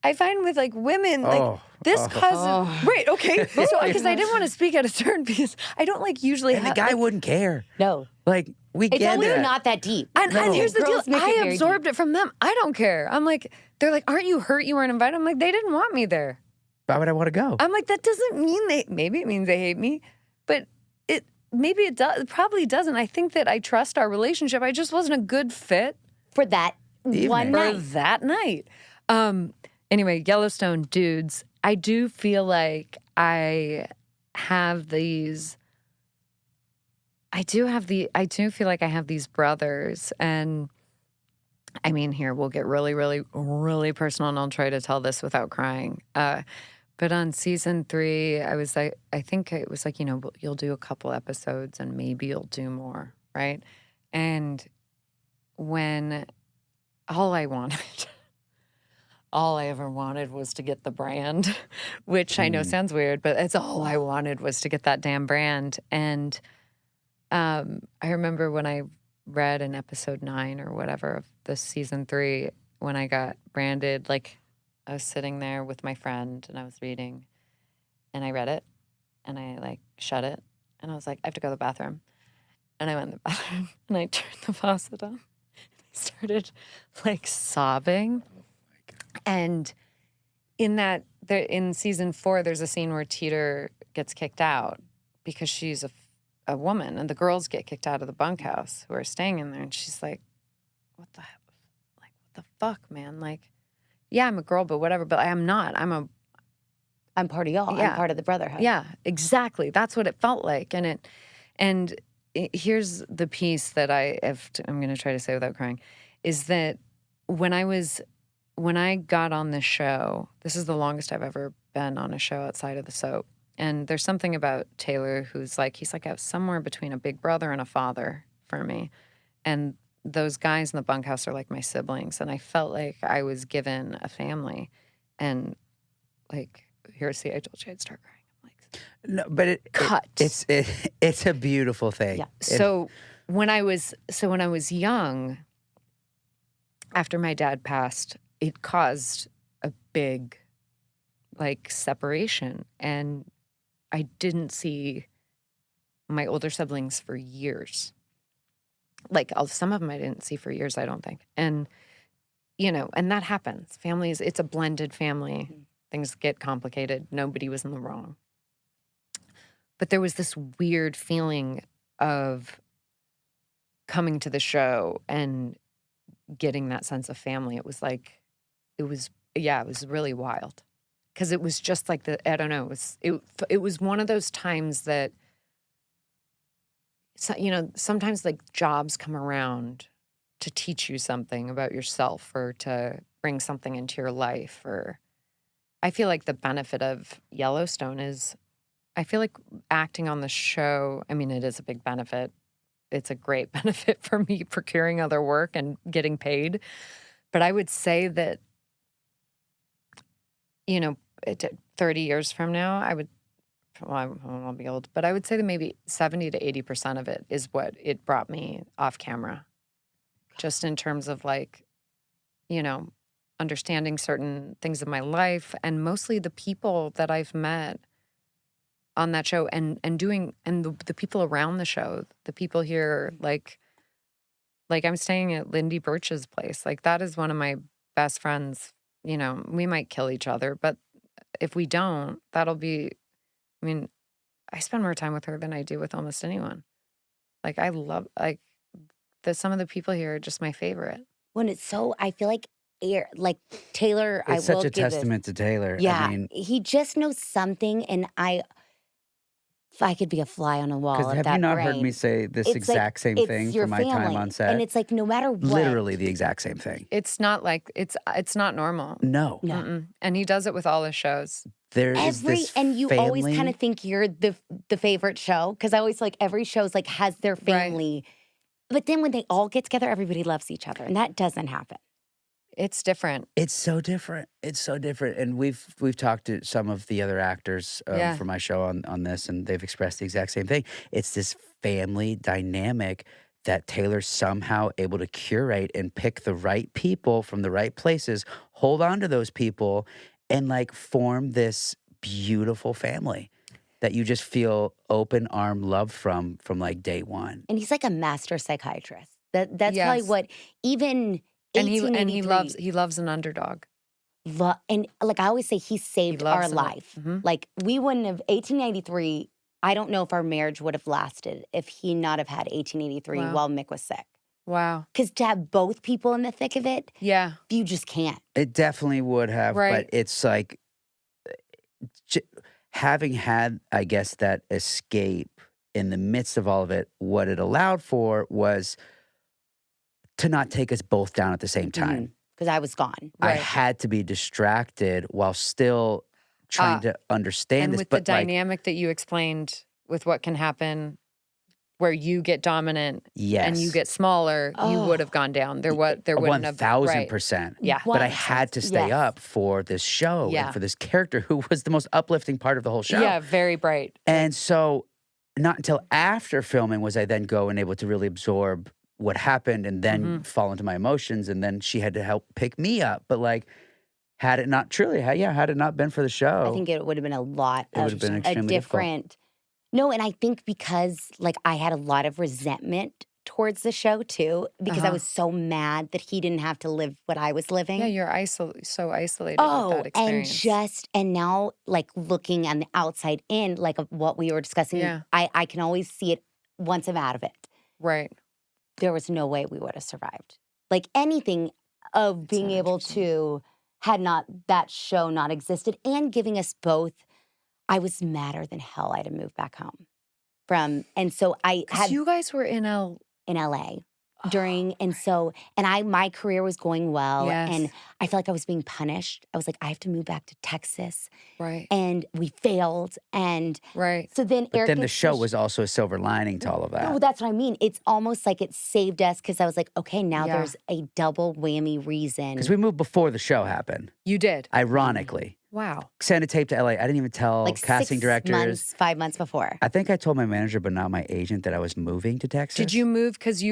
I find with like women, like this cousin, right? Okay, so because I didn't want to speak out of turn because I don't like usually. And the guy wouldn't care. No, like we get it. It's always not that deep. And here's the deal: I absorbed it from them. I don't care. I'm like, they're like, "Aren't you hurt? You weren't invited." I'm like, they didn't want me there. Why would I want to go? I'm like, that doesn't mean maybe it means they hate me, but maybe it does. It probably doesn't. I think that I trust our relationship. I just wasn't a good fit for that one night. For that night. Anyway, Yellowstone dudes, I do feel like I do feel like I have these brothers, and I mean, here, we'll get really, really, really personal, and I'll try to tell this without crying. But on season 3, I was like, I think it was like, you'll do a couple episodes and maybe you'll do more, right? And when all I wanted, all I ever wanted was to get the brand, which I know sounds weird, but it's all I wanted was to get that damn brand. And I remember when I read in episode 9 or whatever of this season 3, when I got branded, like I was sitting there with my friend and I was reading and I read it and I like shut it and I was like, I have to go to the bathroom. And I went in the bathroom and I turned the faucet on. I started like sobbing. And in season 4, there's a scene where Teeter gets kicked out because she's a woman, and the girls get kicked out of the bunkhouse who are staying in there. And she's like, what the fuck, man? Like, yeah, I'm a girl, but whatever. But I'm not. I'm part of y'all. Yeah. I'm part of the brotherhood. Yeah, exactly. That's what it felt like. And here's the piece that I'm going to try to say without crying, is that when I got on this show, this is the longest I've ever been on a show outside of the soap. And there's something about Taylor he's like somewhere between a big brother and a father for me. And those guys in the bunkhouse are like my siblings. And I felt like I was given a family. And like, see, I told you I'd start crying. I'm like, No, but it's a beautiful thing. Yeah. So when I was young, after my dad passed, it caused a big like separation, and I didn't see my older siblings for years. Like some of them I didn't see for years, I don't think. And and that happens. Families, it's a blended family. Mm-hmm. Things get complicated. Nobody was in the wrong. But there was this weird feeling of coming to the show and getting that sense of family. It was really wild. Because it was just like I don't know, it was one of those times that, sometimes like jobs come around to teach you something about yourself or to bring something into your life. Or I feel like the benefit of Yellowstone is, I feel like acting on the show, I mean, it is a big benefit. It's a great benefit for me procuring other work and getting paid. But I would say that, 30 years from now, I'll be old, but I would say that maybe 70 to 80% of it is what it brought me off camera. Just in terms of like, understanding certain things of my life, and mostly the people that I've met on that show and the people around the show, the people here, like I'm staying at Lindy Birch's place. Like that is one of my best friends. We might kill each other, but if we don't, I spend more time with her than I do with almost anyone. Like I love, some of the people here are just my favorite. When it's so, I feel like Taylor, it's such a testament to Taylor. Yeah, I mean, he just knows something, and if I could be a fly on a wall. Because have you not heard me say this exact same thing for my time on set? And it's like no matter what, literally the exact same thing. It's not like it's not normal. No. Mm-mm. And he does it with all his shows. There is this and you family. always kind of think you're the favorite show, because I always every show's like has their family, right. But then when they all get together, everybody loves each other, and that doesn't happen. It's different. It's so different. It's so different. And we've talked to some of the other actors for my show on this, and they've expressed the exact same thing. It's this family dynamic that Taylor's somehow able to curate and pick the right people from the right places, hold on to those people, and like form this beautiful family that you just feel open arm love from like day one. And he's like a master psychiatrist. That's probably what even. And he loves an underdog. And like I always say, he saved our life. Mm-hmm. Like we wouldn't have 1893. I don't know if our marriage would have lasted if he not have had 1883 while Mick was sick. Wow. Because to have both people in the thick of it, you just can't. It definitely would have, but it's like having had, I guess, that escape in the midst of all of it, what it allowed for was to not take us both down at the same time. Because I was gone. I had to be distracted while still trying to understand and this. with But the dynamic that you explained with what can happen where you get dominant and you get smaller, you would have gone down. There wouldn't have 1,000%. Yeah. But I had to stay up for this show and for this character who was the most uplifting part of the whole show. Yeah, very bright. And so not until after filming was I then go and able to really absorb what happened and then fall into my emotions. And then she had to help pick me up. But like, had it not been for the show, I think it would have been a lot it would have been extremely different. No, and I think because like I had a lot of resentment towards the show too, because I was so mad that he didn't have to live what I was living. Yeah, you're so isolated with that experience. And now like looking on the outside in, like of what we were discussing, I can always see it once I'm out of it. Right. There was no way we would have survived. Like anything of being able to, had not that show not existed and giving us both, I was madder than hell I had to move back home and so I had. You guys were in LA during, and my career was going well and I felt like I was being punished. I was like, I have to move back to Texas. Right. And we failed. And so then But then the show was also a silver lining to all of that. No, that's what I mean. It's almost like it saved us because I was like, okay, now there's a double whammy reason. Because we moved before the show happened. You did? Ironically. Wow. Sent a tape to LA. I didn't even tell like casting directors. 5 months before. I think I told my manager, but not my agent, that I was moving to Texas. Did you move because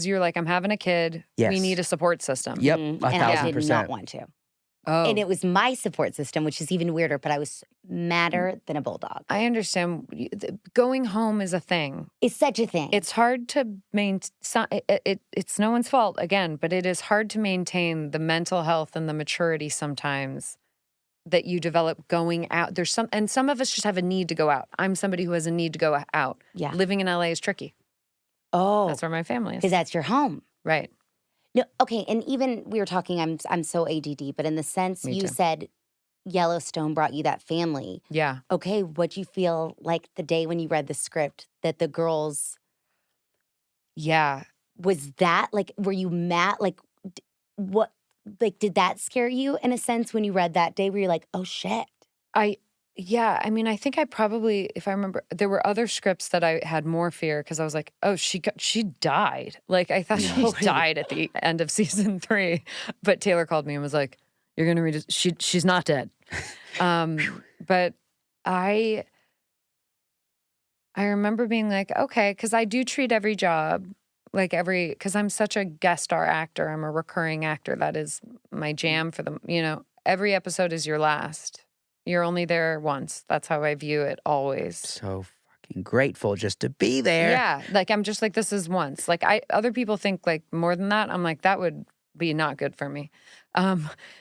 you're like, I'm having a kid. Yes. We need a support system. Yep, 1,000%. And I did not want to. Oh. And it was my support system, which is even weirder, but I was madder than a bulldog. I understand. Going home is a thing. It's such a thing. It's hard to maintain. It's no one's fault, again, but it is hard to maintain the mental health and the maturity sometimes that you develop going out. And some of us just have a need to go out. I'm somebody who has a need to go out. Yeah. Living in LA is tricky. Oh. That's where my family is. Because that's your home. Right. No, okay, and even we were talking, I'm so ADD, but in the sense Me you too. said Yellowstone brought you that family. Yeah. Okay, what'd you feel like the day when you read the script that the girls... Yeah. Was that, like, were you mad? Like, what, like, did that scare you in a sense when you read that day where you're like, oh, shit? Yeah, I mean, I think I probably, if I remember, there were other scripts that I had more fear because I was like, oh, she died. Like, I thought she died at the end of season 3. But Taylor called me and was like, you're going to read it. She's not dead. But I remember being like, okay, because I do treat every job, because I'm such a guest star actor. I'm a recurring actor. That is my jam for every episode is your last. You're only there once. That's how I view it always. So fucking grateful just to be there. Yeah. Like, I'm just like, this is once. Like, other people think like more than that. I'm like, that would be not good for me.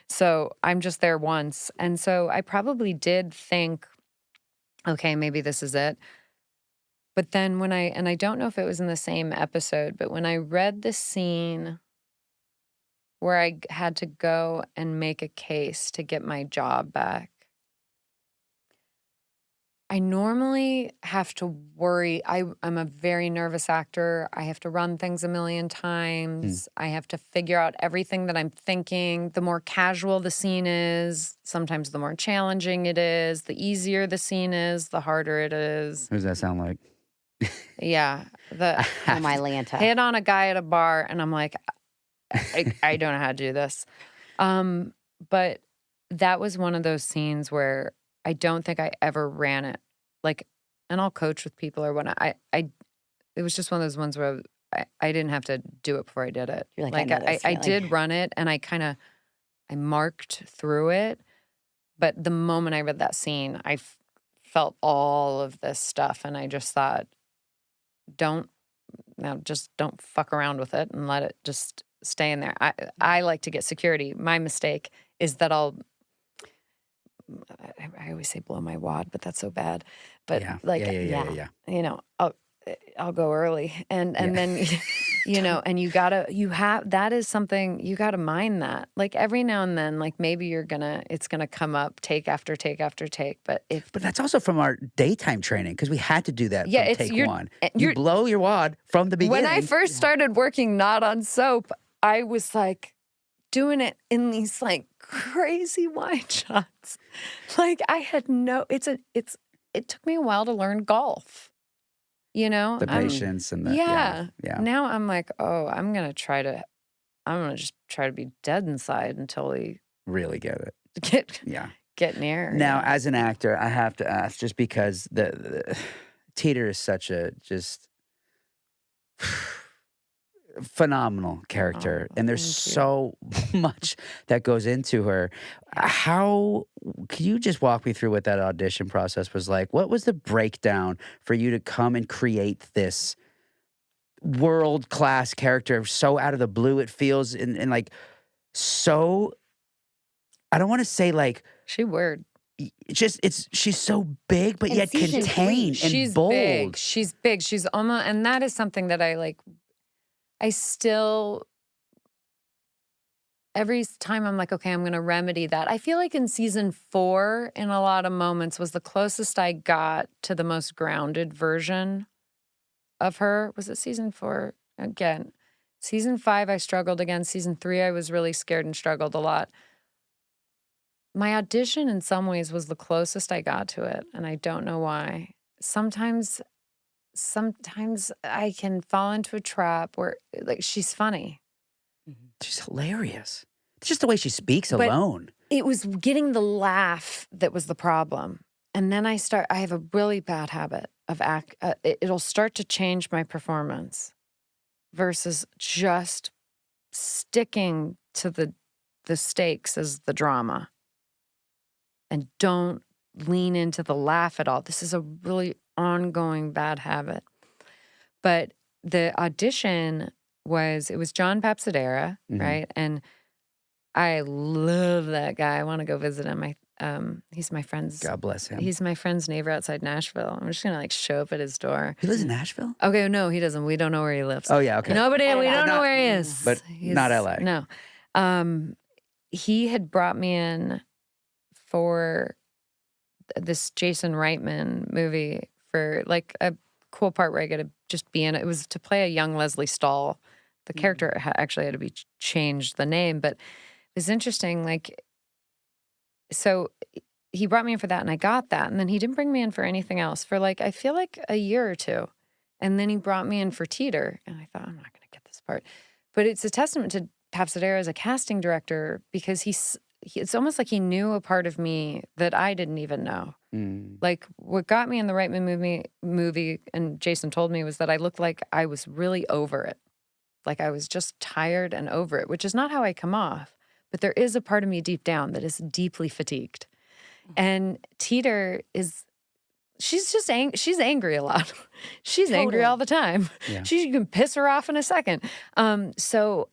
So I'm just there once. And so I probably did think, okay, maybe this is it. But then and I don't know if it was in the same episode, but when I read the scene where I had to go and make a case to get my job back, I normally have to worry. I'm a very nervous actor. I have to run things a million times. I have to figure out everything that I'm thinking. The more casual the scene is, sometimes the more challenging it is. The easier the scene is, the harder it is. What does that sound like? Yeah. Oh, my Lanta. Hit on a guy at a bar, and I'm like, I don't know how to do this. But that was one of those scenes where I don't think I ever ran it. Like, and I'll coach with people or whatnot. It was just one of those ones where I didn't have to do it before I did it. You're like, I did run it, and I marked through it. But the moment I read that scene, I felt all of this stuff, and I just thought, just don't fuck around with it and let it just stay in there. I like to get security. My mistake is that I always say blow my wad, but that's so bad. But yeah. I'll go early and then you know, and that is something, you gotta mind that. Like every now and then, like maybe it's gonna come up take after take after take. But that's also from our daytime training because we had to do that Yeah, from take one. You blow your wad from the beginning. when I first started working not on soap, I was like doing it in these like crazy wide shots. Like I had it took me a while to learn golf. You know, the patience and the yeah. yeah. Now I'm like, oh, I'm gonna just try to be dead inside until we Really get it. get near. Now, as an actor, I have to ask, just because the Teeter is such a just phenomenal character, and there's so much that goes into her. How can you just walk me through what that audition process was like? What was the breakdown for you to come and create this world-class character so out of the blue? It feels and like so. I don't want to say like she's she's so big, but In yet season contained and she's bold. big. She's big. She's almost, and that is something that I still, every time I'm like, okay, I'm going to remedy that. I feel like in season 4, in a lot of moments, was the closest I got to the most grounded version of her. Was it season 4? Again, season 5, I struggled again. Season 3, I was really scared and struggled a lot. My audition in some ways was the closest I got to it, and I don't know why. Sometimes I can fall into a trap where, like, she's funny. She's hilarious. It's just the way she speaks But alone. it was getting the laugh that was the problem. And then I have a really bad habit of it'll start to change my performance versus just sticking to the stakes as the drama. And don't lean into the laugh at all. This is a really ongoing bad habit. But the audition it was John Papsadera, right? And I love that guy. I want to go visit him. He's my friend's. God bless him. He's my friend's neighbor outside Nashville. I'm just gonna like show up at his door. He lives in Nashville? Okay, no, he doesn't. We don't know where he lives. Oh yeah, okay. We don't know where he is. But not LA. No. He had brought me in for this Jason Reitman movie for like a cool part where I get to just be in it. It was to play a young Leslie Stahl. The character actually had to be changed the name, but it was interesting. Like, so he brought me in for that and I got that. And then he didn't bring me in for anything else for like, I feel like a year or two. And then he brought me in for Teeter. And I thought, I'm not going to get this part. But it's a testament to Papsadera as a casting director because it's almost like he knew a part of me that I didn't even know. Like what got me in the Reitman movie, and Jason told me, was that I looked like I was really over it. Like I was just tired and over it, which is not how I come off. But there is a part of me deep down that is deeply fatigued. And Teeter she's angry a lot. She's angry all the time. Yeah. You can piss her off in a second. So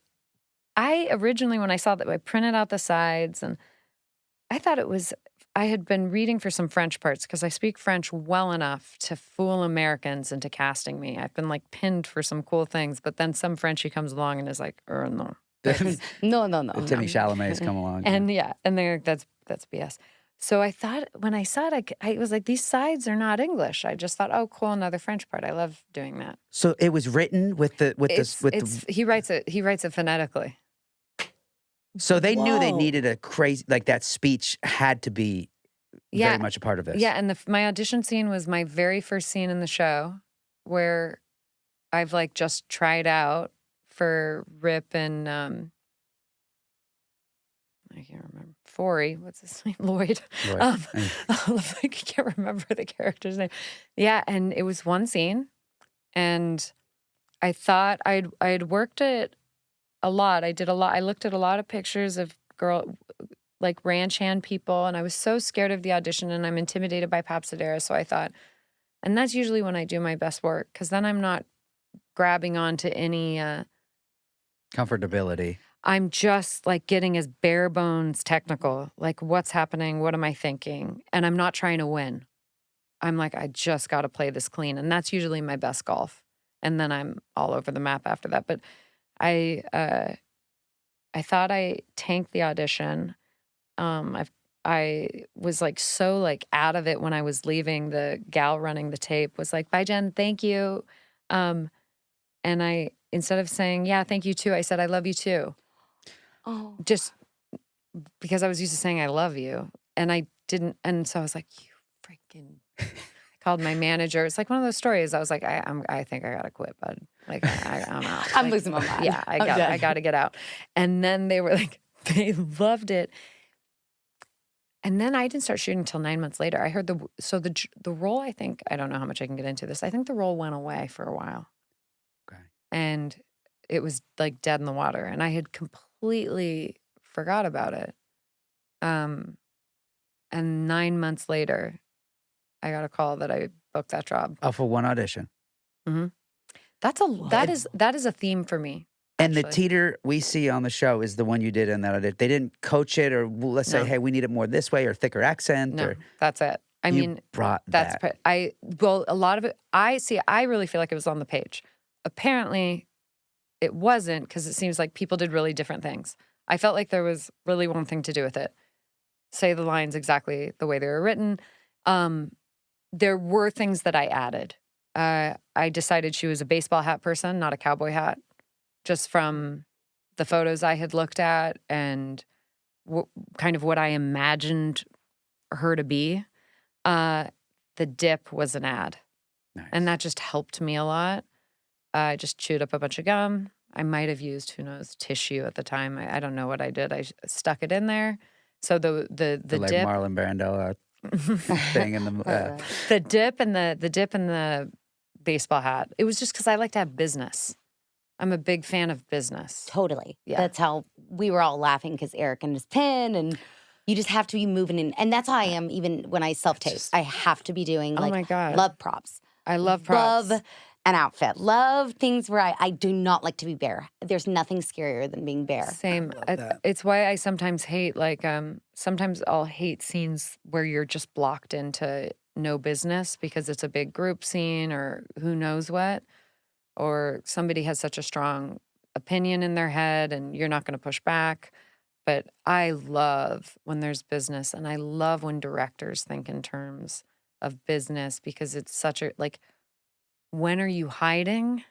I originally, when I saw that, I printed out the sides and I thought I had been reading for some French parts because I speak French well enough to fool Americans into casting me. I've been like pinned for some cool things, but then some Frenchie comes along and is like, no. No. Timmy Chalamet's come along. And they're like, that's BS. So I thought, when I saw it, I was like, these sides are not English. I just thought, oh, cool, another French part. I love doing that. So it was written he writes it phonetically. So they knew they needed a crazy, like that speech had to be very much a part of this. Yeah, and my audition scene was my very first scene in the show where I've like just tried out for Rip and I can't remember. Forey, what's his name? Lloyd. I can't remember the character's name. Yeah, and it was one scene, and I thought I had worked it a lot. I looked at a lot of pictures of like ranch hand people, and I was so scared of the audition, and I'm intimidated by Papsadera. So I thought, and that's usually when I do my best work, because then I'm not grabbing onto any comfortability. I'm just like getting as bare bones technical, like what's happening, what am I thinking, and I'm not trying to win. I'm like, I just got to play this clean, and that's usually my best golf. And then I'm all over the map after that. But I thought I tanked the audition. I was like so like out of it when I was leaving. The gal running the tape was like, "Bye, Jen, thank you." And I, instead of saying, "Yeah, thank you too," I said, "I love you too." Oh. Just because I was used to saying I love you, and I didn't. And so I was like, "You freaking." I called my manager. It's like one of those stories. I was like, I think I gotta quit, bud. Like I'm out. I'm Like, losing my mind. Yeah, I gotta get out. And then they were like, they loved it. And then I didn't start shooting until 9 months later. I heard the role, I think, I don't know how much I can get into this. I think the role went away for a while. Okay. And it was like dead in the water. And I had completely forgot about it. And 9 months later, I got a call that I booked that job. Oh, for one audition. Mm-hmm. That is a theme for me. And the actually. Teeter we see on the show is the one you did in that audition. They didn't coach it, or let's say, No. hey, we need it more this way, or thicker accent. No, or that's it. I you mean, brought that's that. a lot of it. I really feel like it was on the page. Apparently, it wasn't, because it seems like people did really different things. I felt like there was really one thing to do with it. Say the lines exactly the way they were written. There were things that I added. I decided she was a baseball hat person, not a cowboy hat, just from the photos I had looked at and kind of what I imagined her to be. The dip was an ad. Nice. And that just helped me a lot. I just chewed up a bunch of gum. I might have used, who knows, tissue at the time. I don't know what I did. I stuck it in there. So the like dip, Marlon Brando thing in the the dip and the baseball hat. It was just because I like to have business. I'm a big fan of business. Totally. Yeah. That's how we were all laughing, because Eric and his pen, and you just have to be moving in. And that's how I am even when I self-tape. I have to be doing Oh my God. love props. I love props. Love an outfit. Love things where I do not like to be bare. There's nothing scarier than being bare. Same. It's why I sometimes hate, like, sometimes I'll hate scenes where you're just blocked into no business because it's a big group scene or who knows what, or somebody has such a strong opinion in their head and you're not going to push back. But I love when there's business, and I love when directors think in terms of business, because it's such a, like, when are you hiding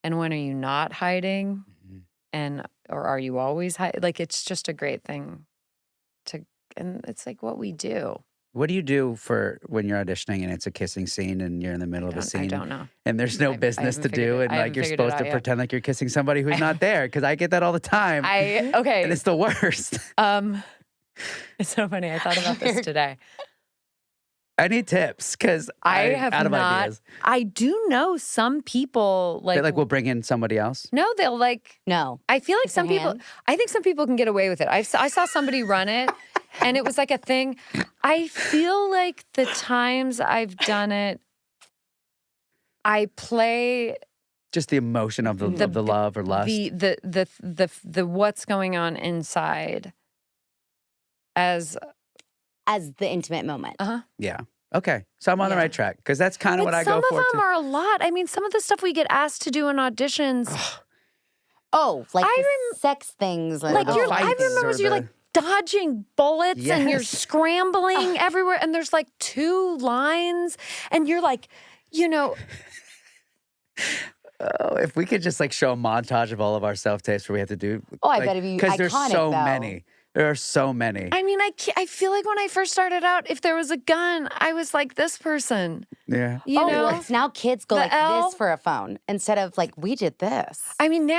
and when are you not hiding? And, or are you always hiding? Like, it's just a great thing and it's like what we do. What do you do for when you're auditioning and it's a kissing scene and you're in the middle of a scene? I don't know. And there's no business to do, and like you're supposed to pretend like you're kissing somebody who's not there, because I get that all the time. Okay. And it's the worst. It's so funny. I thought about this today. I need tips, because I have out of not. ideas. I do know some people They we'll bring in somebody else. No, they'll like. No. I feel like Kiss some their people. hand? I think some people can get away with it. I saw somebody run it, and it was like a thing. I feel like the times I've done it, I play Just the emotion of the love or lust. the what's going on inside as the intimate moment. Yeah. Okay. So I'm on the right track, because that's kind of what I go for some of them too. are a lot. I mean, some of the stuff we get asked to do in auditions. Like the sex things. Like the I fights remember or you're like dodging bullets and you're Yes. scrambling everywhere, and there's like 2 lines, and you're like, Oh, if we could just like show a montage of all of our self-tapes where we have to do. Oh, I bet it'd be because there's iconic, so though. many. There are so many. I mean, I feel like when I first started out, if there was a gun, I was like this person. Yeah. You know? Well, it's now kids go The like L? this for a phone instead of like, we did this. I mean,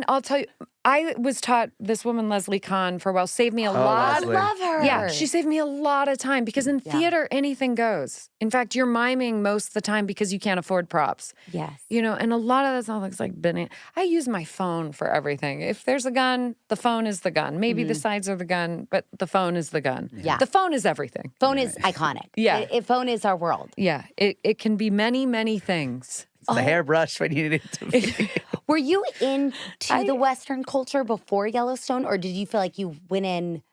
I'll tell you, I was taught this woman, Leslie Kahn, for a while, saved me a lot. Leslie. I love her. Yeah, she saved me a lot of time, because in theater, anything goes. In fact, you're miming most of the time because you can't afford props. Yes. And a lot of that stuff looks like I use my phone for everything. If there's a gun, the phone is the gun. Maybe the sides are the gun, but the phone is the gun. Yeah. The phone is everything. Phone is iconic. Yeah. Phone is our world. Yeah, it can be many, many things. It's the hairbrush when you need it to be. Were you into the Western culture before Yellowstone, or did you feel like you went in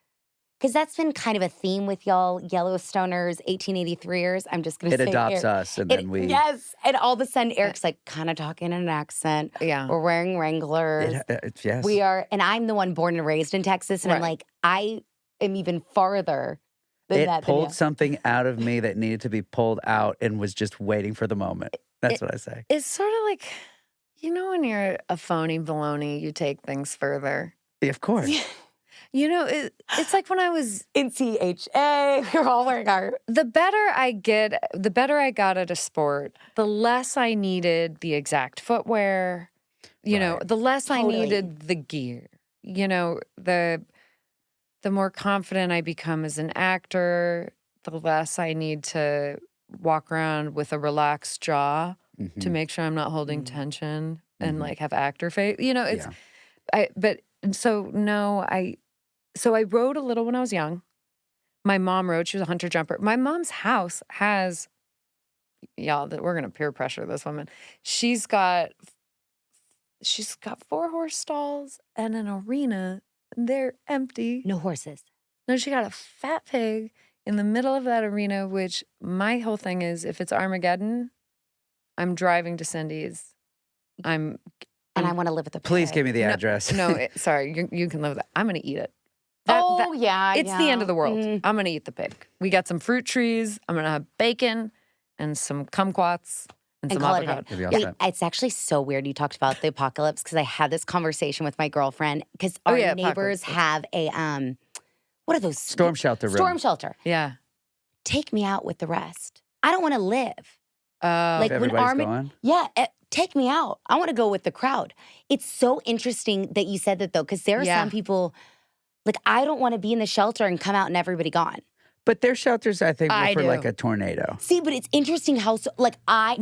Because that's been kind of a theme with y'all Yellowstoners, 1883ers. I'm just going to say It adopts us, and then we... Yes. And all of a sudden, Eric's like kind of talking in an accent. Yeah. We're wearing Wranglers. Yes. We are, and I'm the one born and raised in Texas. And I'm like, I am even farther than that. It pulled something out of me that needed to be pulled out and was just waiting for the moment. That's what I say. It's sort of like, when you're a phony baloney, you take things further. Yeah, of course. It's like when I was in CHA, we were all wearing our... The better I got at a sport, the less I needed the exact footwear, the less I needed the gear. The more confident I become as an actor, the less I need to walk around with a relaxed jaw to make sure I'm not holding tension and like have actor face. So I rode a little when I was young. My mom rode. She was a hunter jumper. My mom's house has, y'all, we're going to peer pressure this woman. She's got 4-horse stalls and an arena. They're empty. No horses. No, she got a fat pig in the middle of that arena, which my whole thing is, if it's Armageddon, I'm driving to Cindy's. And I want to live at the pig. Please give me the address. Sorry, you can live with that. I'm going to eat it. It's the end of the world. I'm going to eat the pig. We got some fruit trees. I'm going to have bacon and some kumquats and some avocado. It's actually so weird you talked about the apocalypse because I had this conversation with my girlfriend because our neighbors have a, what are those? Storm shelter room. Storm shelter. Yeah. Take me out with the rest. I don't want to live. Like when going? Yeah. Take me out. I want to go with the crowd. It's so interesting that you said that though because there are some people... Like, I don't want to be in the shelter and come out and everybody gone. But their shelters, I think, were for like a tornado. See, but it's interesting how, I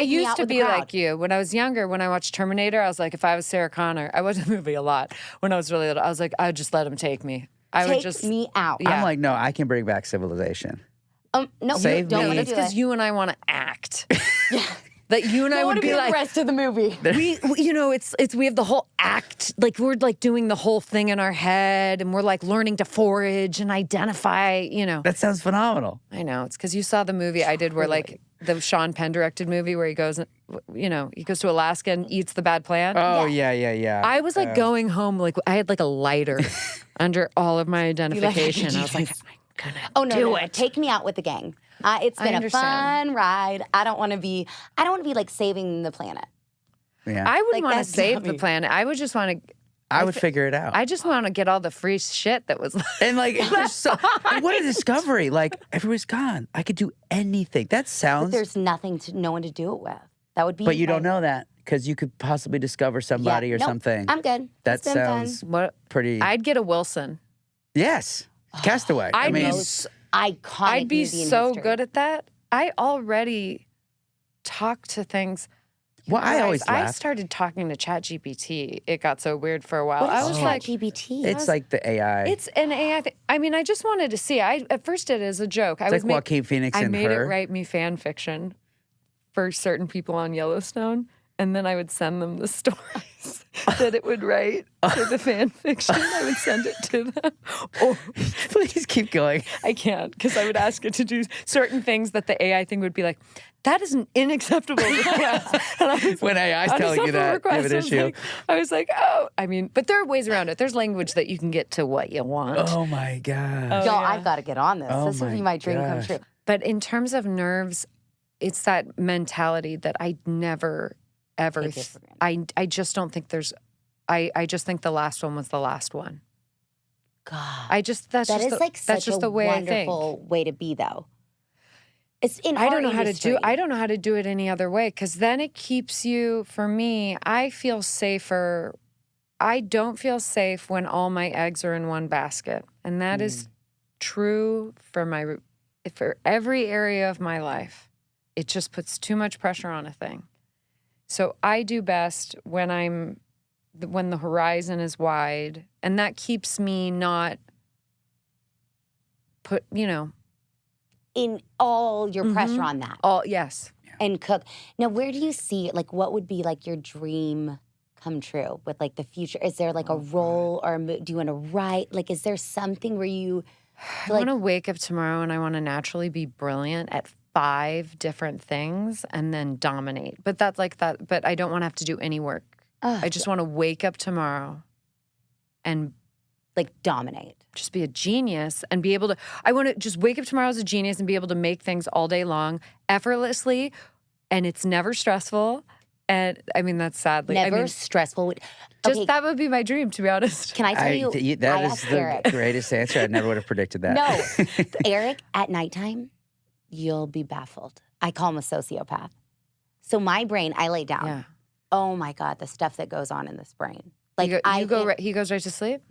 used to be like you. When I was younger, when I watched Terminator, I was like, if I was Sarah Connor, I watched the movie a lot. When I was really little, I was like, I'd just let him take me. Take me out. Yeah. I'm like, no, I can bring back civilization. No, Save don't me. want to It's do because it. you and I want to act. That you and I would be like the rest of the movie. We have the whole act, like we're like doing the whole thing in our head, and we're like learning to forage and identify. That sounds phenomenal. I know it's because you saw the movie I did, where like the Sean Penn directed movie where he goes, he goes to Alaska and eats the bad plant. Oh yeah. I was like going home, like I had like a lighter under all of my identification. I was like, No. Take me out with the gang. It's been a fun ride. I don't want to be like saving the planet. Yeah. I wouldn't want to save the planet. I would just want to. I would figure it out. I just want to get all the free shit that was. And like, what a discovery! Like everybody's gone. I could do anything. That sounds. But there's no one to do it with. That would be. But you don't know that because you could possibly discover somebody or something. I'm good. That sounds pretty. I'd get a Wilson. Yes, Castaway. I'd be iconic. I'd be so good at that. I already talk to things. Well, I started talking to ChatGPT. It got so weird for a while. What is like, ChatGPT? It's like the AI. It's an AI thing. I mean, I just wanted to see. I at first did it as a joke. It's like Joaquin Phoenix and her. I made it write me fan fiction for certain people on Yellowstone, and then I would send them the stories that it would write for the fan fiction. I would send it to them. Or please keep going. I can't, because I would ask it to do certain things that the AI thing would be like, that is an unacceptable request. When AI's telling you that, you have an issue. I was like, but there are ways around it. There's language that you can get to what you want. Oh my God. Y'all, I've got to get on this. This would be my dream come true. But in terms of nerves, it's that mentality that I never, ever, I just don't think there's, I just think the last one was the last one. God. That's just the way I think. Wonderful way to be, though. It's in I don't know how to do it any other way, because then it keeps you, for me, I feel safer. I don't feel safe when all my eggs are in one basket. And that is true for every area of my life. It just puts too much pressure on a thing. So I do best when the horizon is wide, and that keeps me not in all your pressure on that. Yes. And cook. Now, where do you see, like, what would be, like, your dream come true with, like, the future? Is there, like, a role or do you want to write? Like, is there something where you I want to wake up tomorrow and I want to naturally be brilliant at 5 different things and then dominate. But that's like that. But I don't want to have to do any work. I just want to wake up tomorrow and like dominate. Just be a genius and be able to, I want to just wake up tomorrow as a genius and be able to make things all day long effortlessly. And it's never stressful. And I mean, that's sadly. Never stressful. Just that would be my dream, to be honest. Can I tell you? That is the greatest answer. I never would have predicted that. No. Eric, at nighttime, you'll be baffled. I call him a sociopath. So my brain, I lay down. Yeah. Oh my God, the stuff that goes on in this brain. Like he goes right to sleep?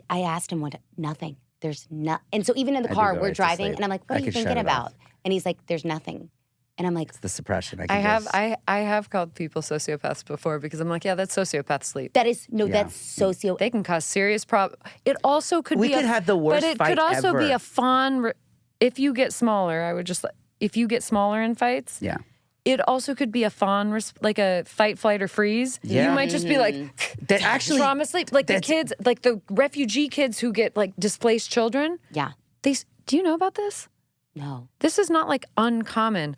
I asked him one time, nothing. There's not. And so even in the car, we're driving, and I'm like, what are you thinking about? And he's like, there's nothing. And I'm like, it's the suppression. I have called people sociopaths before because I'm like, yeah, that's sociopath sleep. That's socio. They can cause serious problems. It also could we could have the worst but it fight could also ever. be a fun. If you get smaller, I would just if you get smaller in fights. Yeah. It also could be a fun, like a fight, flight, or freeze. Yeah. You might just be like, that actually trauma sleep. Like the kids, like the refugee kids who get like displaced children. Yeah. Do you know about this? No. This is not like uncommon.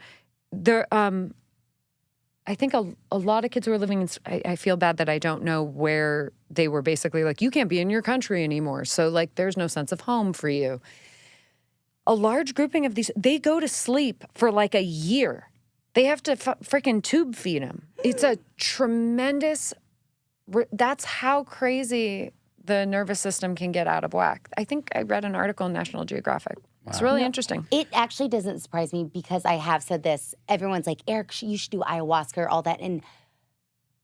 There, I think a lot of kids who are living in, I feel bad that I don't know where they were basically like, you can't be in your country anymore. So like, there's no sense of home for you. A large grouping of these, they go to sleep for like a year. They have to freaking tube feed them. It's a tremendous, that's how crazy the nervous system can get out of whack. I think I read an article in National Geographic. Wow. It's really interesting. It actually doesn't surprise me because I have said this. Everyone's like, Eric, you should do ayahuasca or all that. And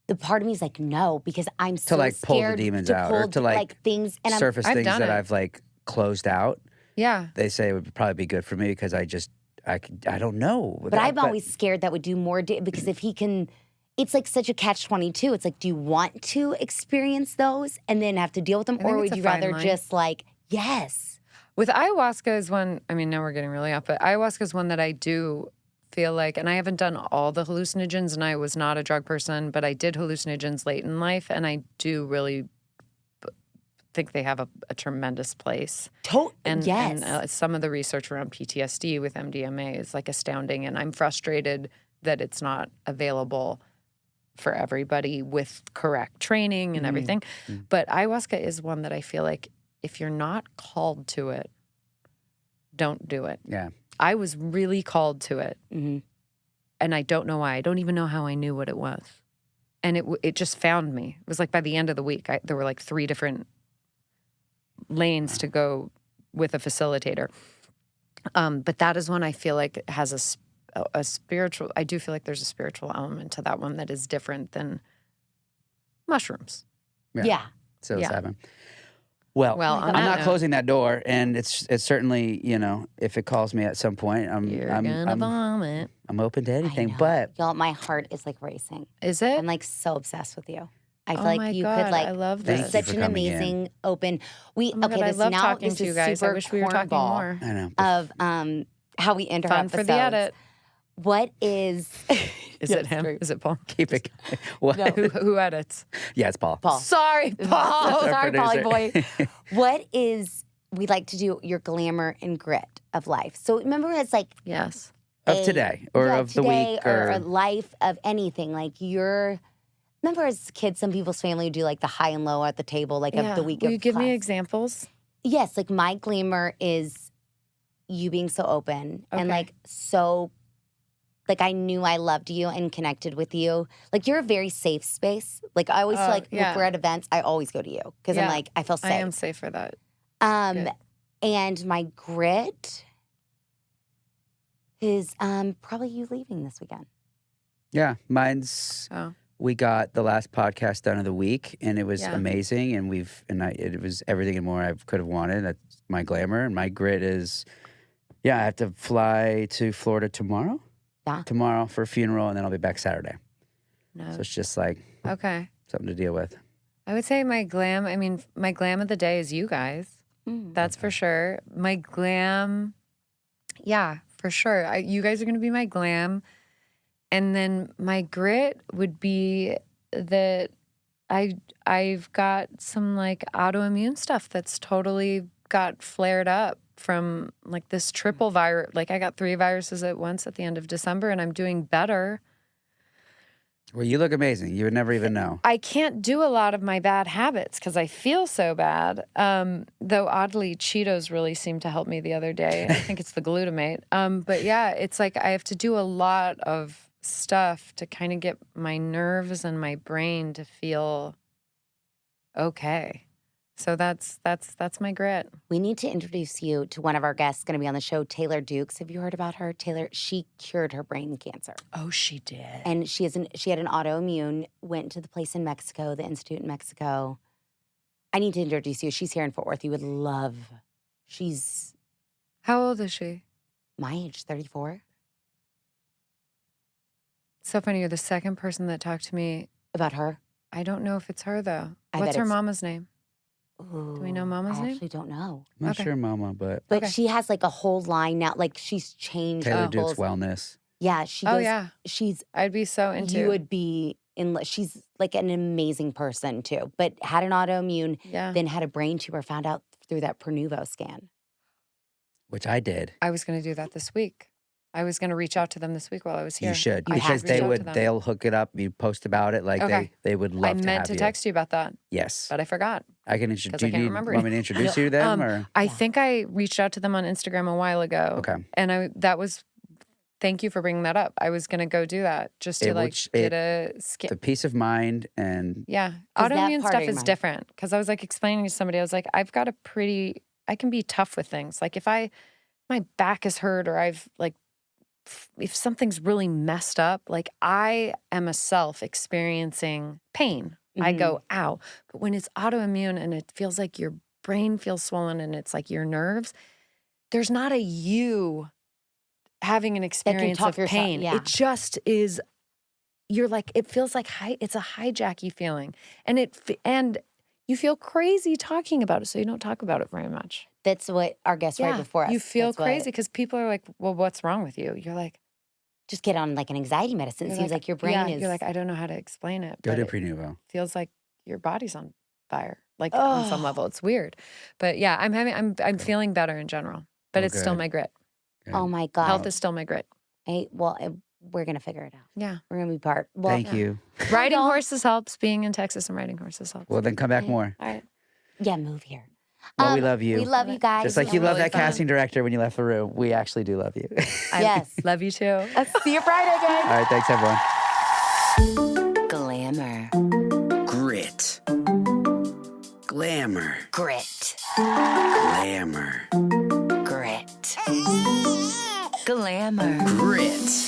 the part of me is like, no, because I'm so like scared pull the demons out or to like things and surface things that I've like closed out. Yeah. They say it would probably be good for me because I don't know. But I'm always scared that would do more because if he can, it's like such a catch-22. It's like, do you want to experience those and then have to deal with them? Or would you rather just like, yes. With ayahuasca is one, I mean, now we're getting really off, but ayahuasca is one that I do feel like, and I haven't done all the hallucinogens and I was not a drug person, but I did hallucinogens late in life and I do really think they have a tremendous place. Yes. And some of the research around PTSD with MDMA is like astounding, and I'm frustrated that it's not available for everybody with correct training and everything. Mm-hmm. But ayahuasca is one that I feel like if you're not called to it, don't do it. Yeah. I was really called to it, mm-hmm. and I don't know why. I don't even know how I knew what it was. And it just found me. It was like by the end of the week, there were like 3 different lanes to go with a facilitator. But that is one I feel like has a spiritual, I do feel like there's a spiritual element to that one that is different than mushrooms. Yeah. So it's happening. Well, I'm not closing that door, and it's certainly, if it calls me at some point, I'm gonna vomit. I'm open to anything. But y'all, my heart is like racing. Is it? I'm like so obsessed with you. I feel like you could like. I love this. Such an amazing open. I love talking to you guys. I wish we were talking more. I know. Of how we end our Fun episodes. for the edit. What is? Is it him? Is it Paul? Keep it. What? No. Who edits? Yeah, it's Paul. Sorry, Paul. Sorry, Polly boy. What is? We like to do your glamour and grit of life. So remember, it's like yes, of today or of the week or a life of anything. Like remember as kids, some people's family would do like the high and low at the table, like of the week. Will you give class. me examples? Yes, like my glamour is you being so open and like so. Like, I knew I loved you and connected with you. Like, you're a very safe space. Like, I always feel like if we're at events, I always go to you. Because I'm like, I feel safe. I am safe for that. And my grit is probably you leaving this weekend. Yeah, mine's... We got the last podcast done of the week, and it was amazing. And it was everything and more I could have wanted. That's my glamour. And my grit is, I have to fly to Florida tomorrow. Yeah. Tomorrow for a funeral, and then I'll be back Saturday. No. So it's just like something to deal with. I would say my glam of the day is you guys. That's for sure. My glam, for sure. You guys are going to be my glam. And then my grit would be that I've got some like autoimmune stuff that's totally got flared up. from like this triple virus. Like I got 3 viruses at once at the end of December, and I'm doing better. Well, you look amazing. You would never even know. I can't do a lot of my bad habits because I feel so bad. Though oddly, Cheetos really seemed to help me the other day. I think it's the glutamate. But yeah, it's like I have to do a lot of stuff to kind of get my nerves and my brain to feel okay. So that's my grit. We need to introduce you to one of our guests going to be on the show, Taylor Dukes. Have you heard about her? Taylor, she cured her brain cancer. Oh, she did. And she had an autoimmune, went to the place in Mexico, the institute in Mexico. I need to introduce you. She's here in Fort Worth. You would love. She's How old is she? my age, 34. So funny. You're the second person that talked to me. About her? I don't know if it's her, though. I What's bet her it's- mama's name? Ooh, Do we know Mama's I name? actually don't know. I'm not Okay. sure, Mama, but But Okay. she has like a whole line now. Like she's changed Taylor her Duke's whole. wellness. Yeah, she Oh, goes. yeah. She's. I'd be so into. You would be in. She's like an amazing person too. But had an autoimmune, Yeah. then had a brain tumor. Found out through that Pernuvo scan. Which I did. I was going to do that this week. I was going to reach out to them this week while I was here. You should You have because to they reach out would. to them. They'll hook it up. You post about it. Like Okay. they would love I to meant have to you. text you about that, Yes, but I forgot. I can 'cause introduce. I Do can't you remember want me to introduce you to them or? I Yeah. think I reached out to them on Instagram a while ago. Okay. And thank you for bringing that up. I was going to go do that just to It would like sh- get a skin. The peace of mind and Yeah. Is that Autoimmune part stuff of your is mind? different because I was like explaining to somebody, I was like, I can be tough with things. Like if my back is hurt or if something's really messed up, like I am a self experiencing pain. I Mhm. go, ow. But when it's autoimmune and it feels like your brain feels swollen and it's like your nerves, there's not a you having an experience talk of yourself- pain. yeah. It just is, you're like, it feels like it's a hijacky feeling. And you feel crazy talking about it, so you don't talk about it very much. That's what our guest right before us. You feel that's what- crazy because people are like, well, what's wrong with you? You're like, Just get on like an anxiety medicine. It you're seems like your brain yeah, is. You're like, I don't know how to explain it. go but to it Prenuvo. feels like your body's on fire, like on some Oh. level. It's weird. But yeah, I'm feeling better in general. But Oh, it's still good. my grit. Oh my God. Health is still my grit. We're gonna figure it out. Yeah. We're gonna be part. Well, Thank you. Riding y'all. horses helps. Being in Texas and riding horses helps. Well, then come back Okay. more. All right. Yeah, move here. Well, we love you. We love you guys. Just like It's you love really that fun. casting director when you left the room. We actually do love you. Yes. Love you too. See you Friday, guys. All right. Thanks, everyone. Glamour. Grit. Glamour. Grit. Glamour. Grit. Glamour. Grit.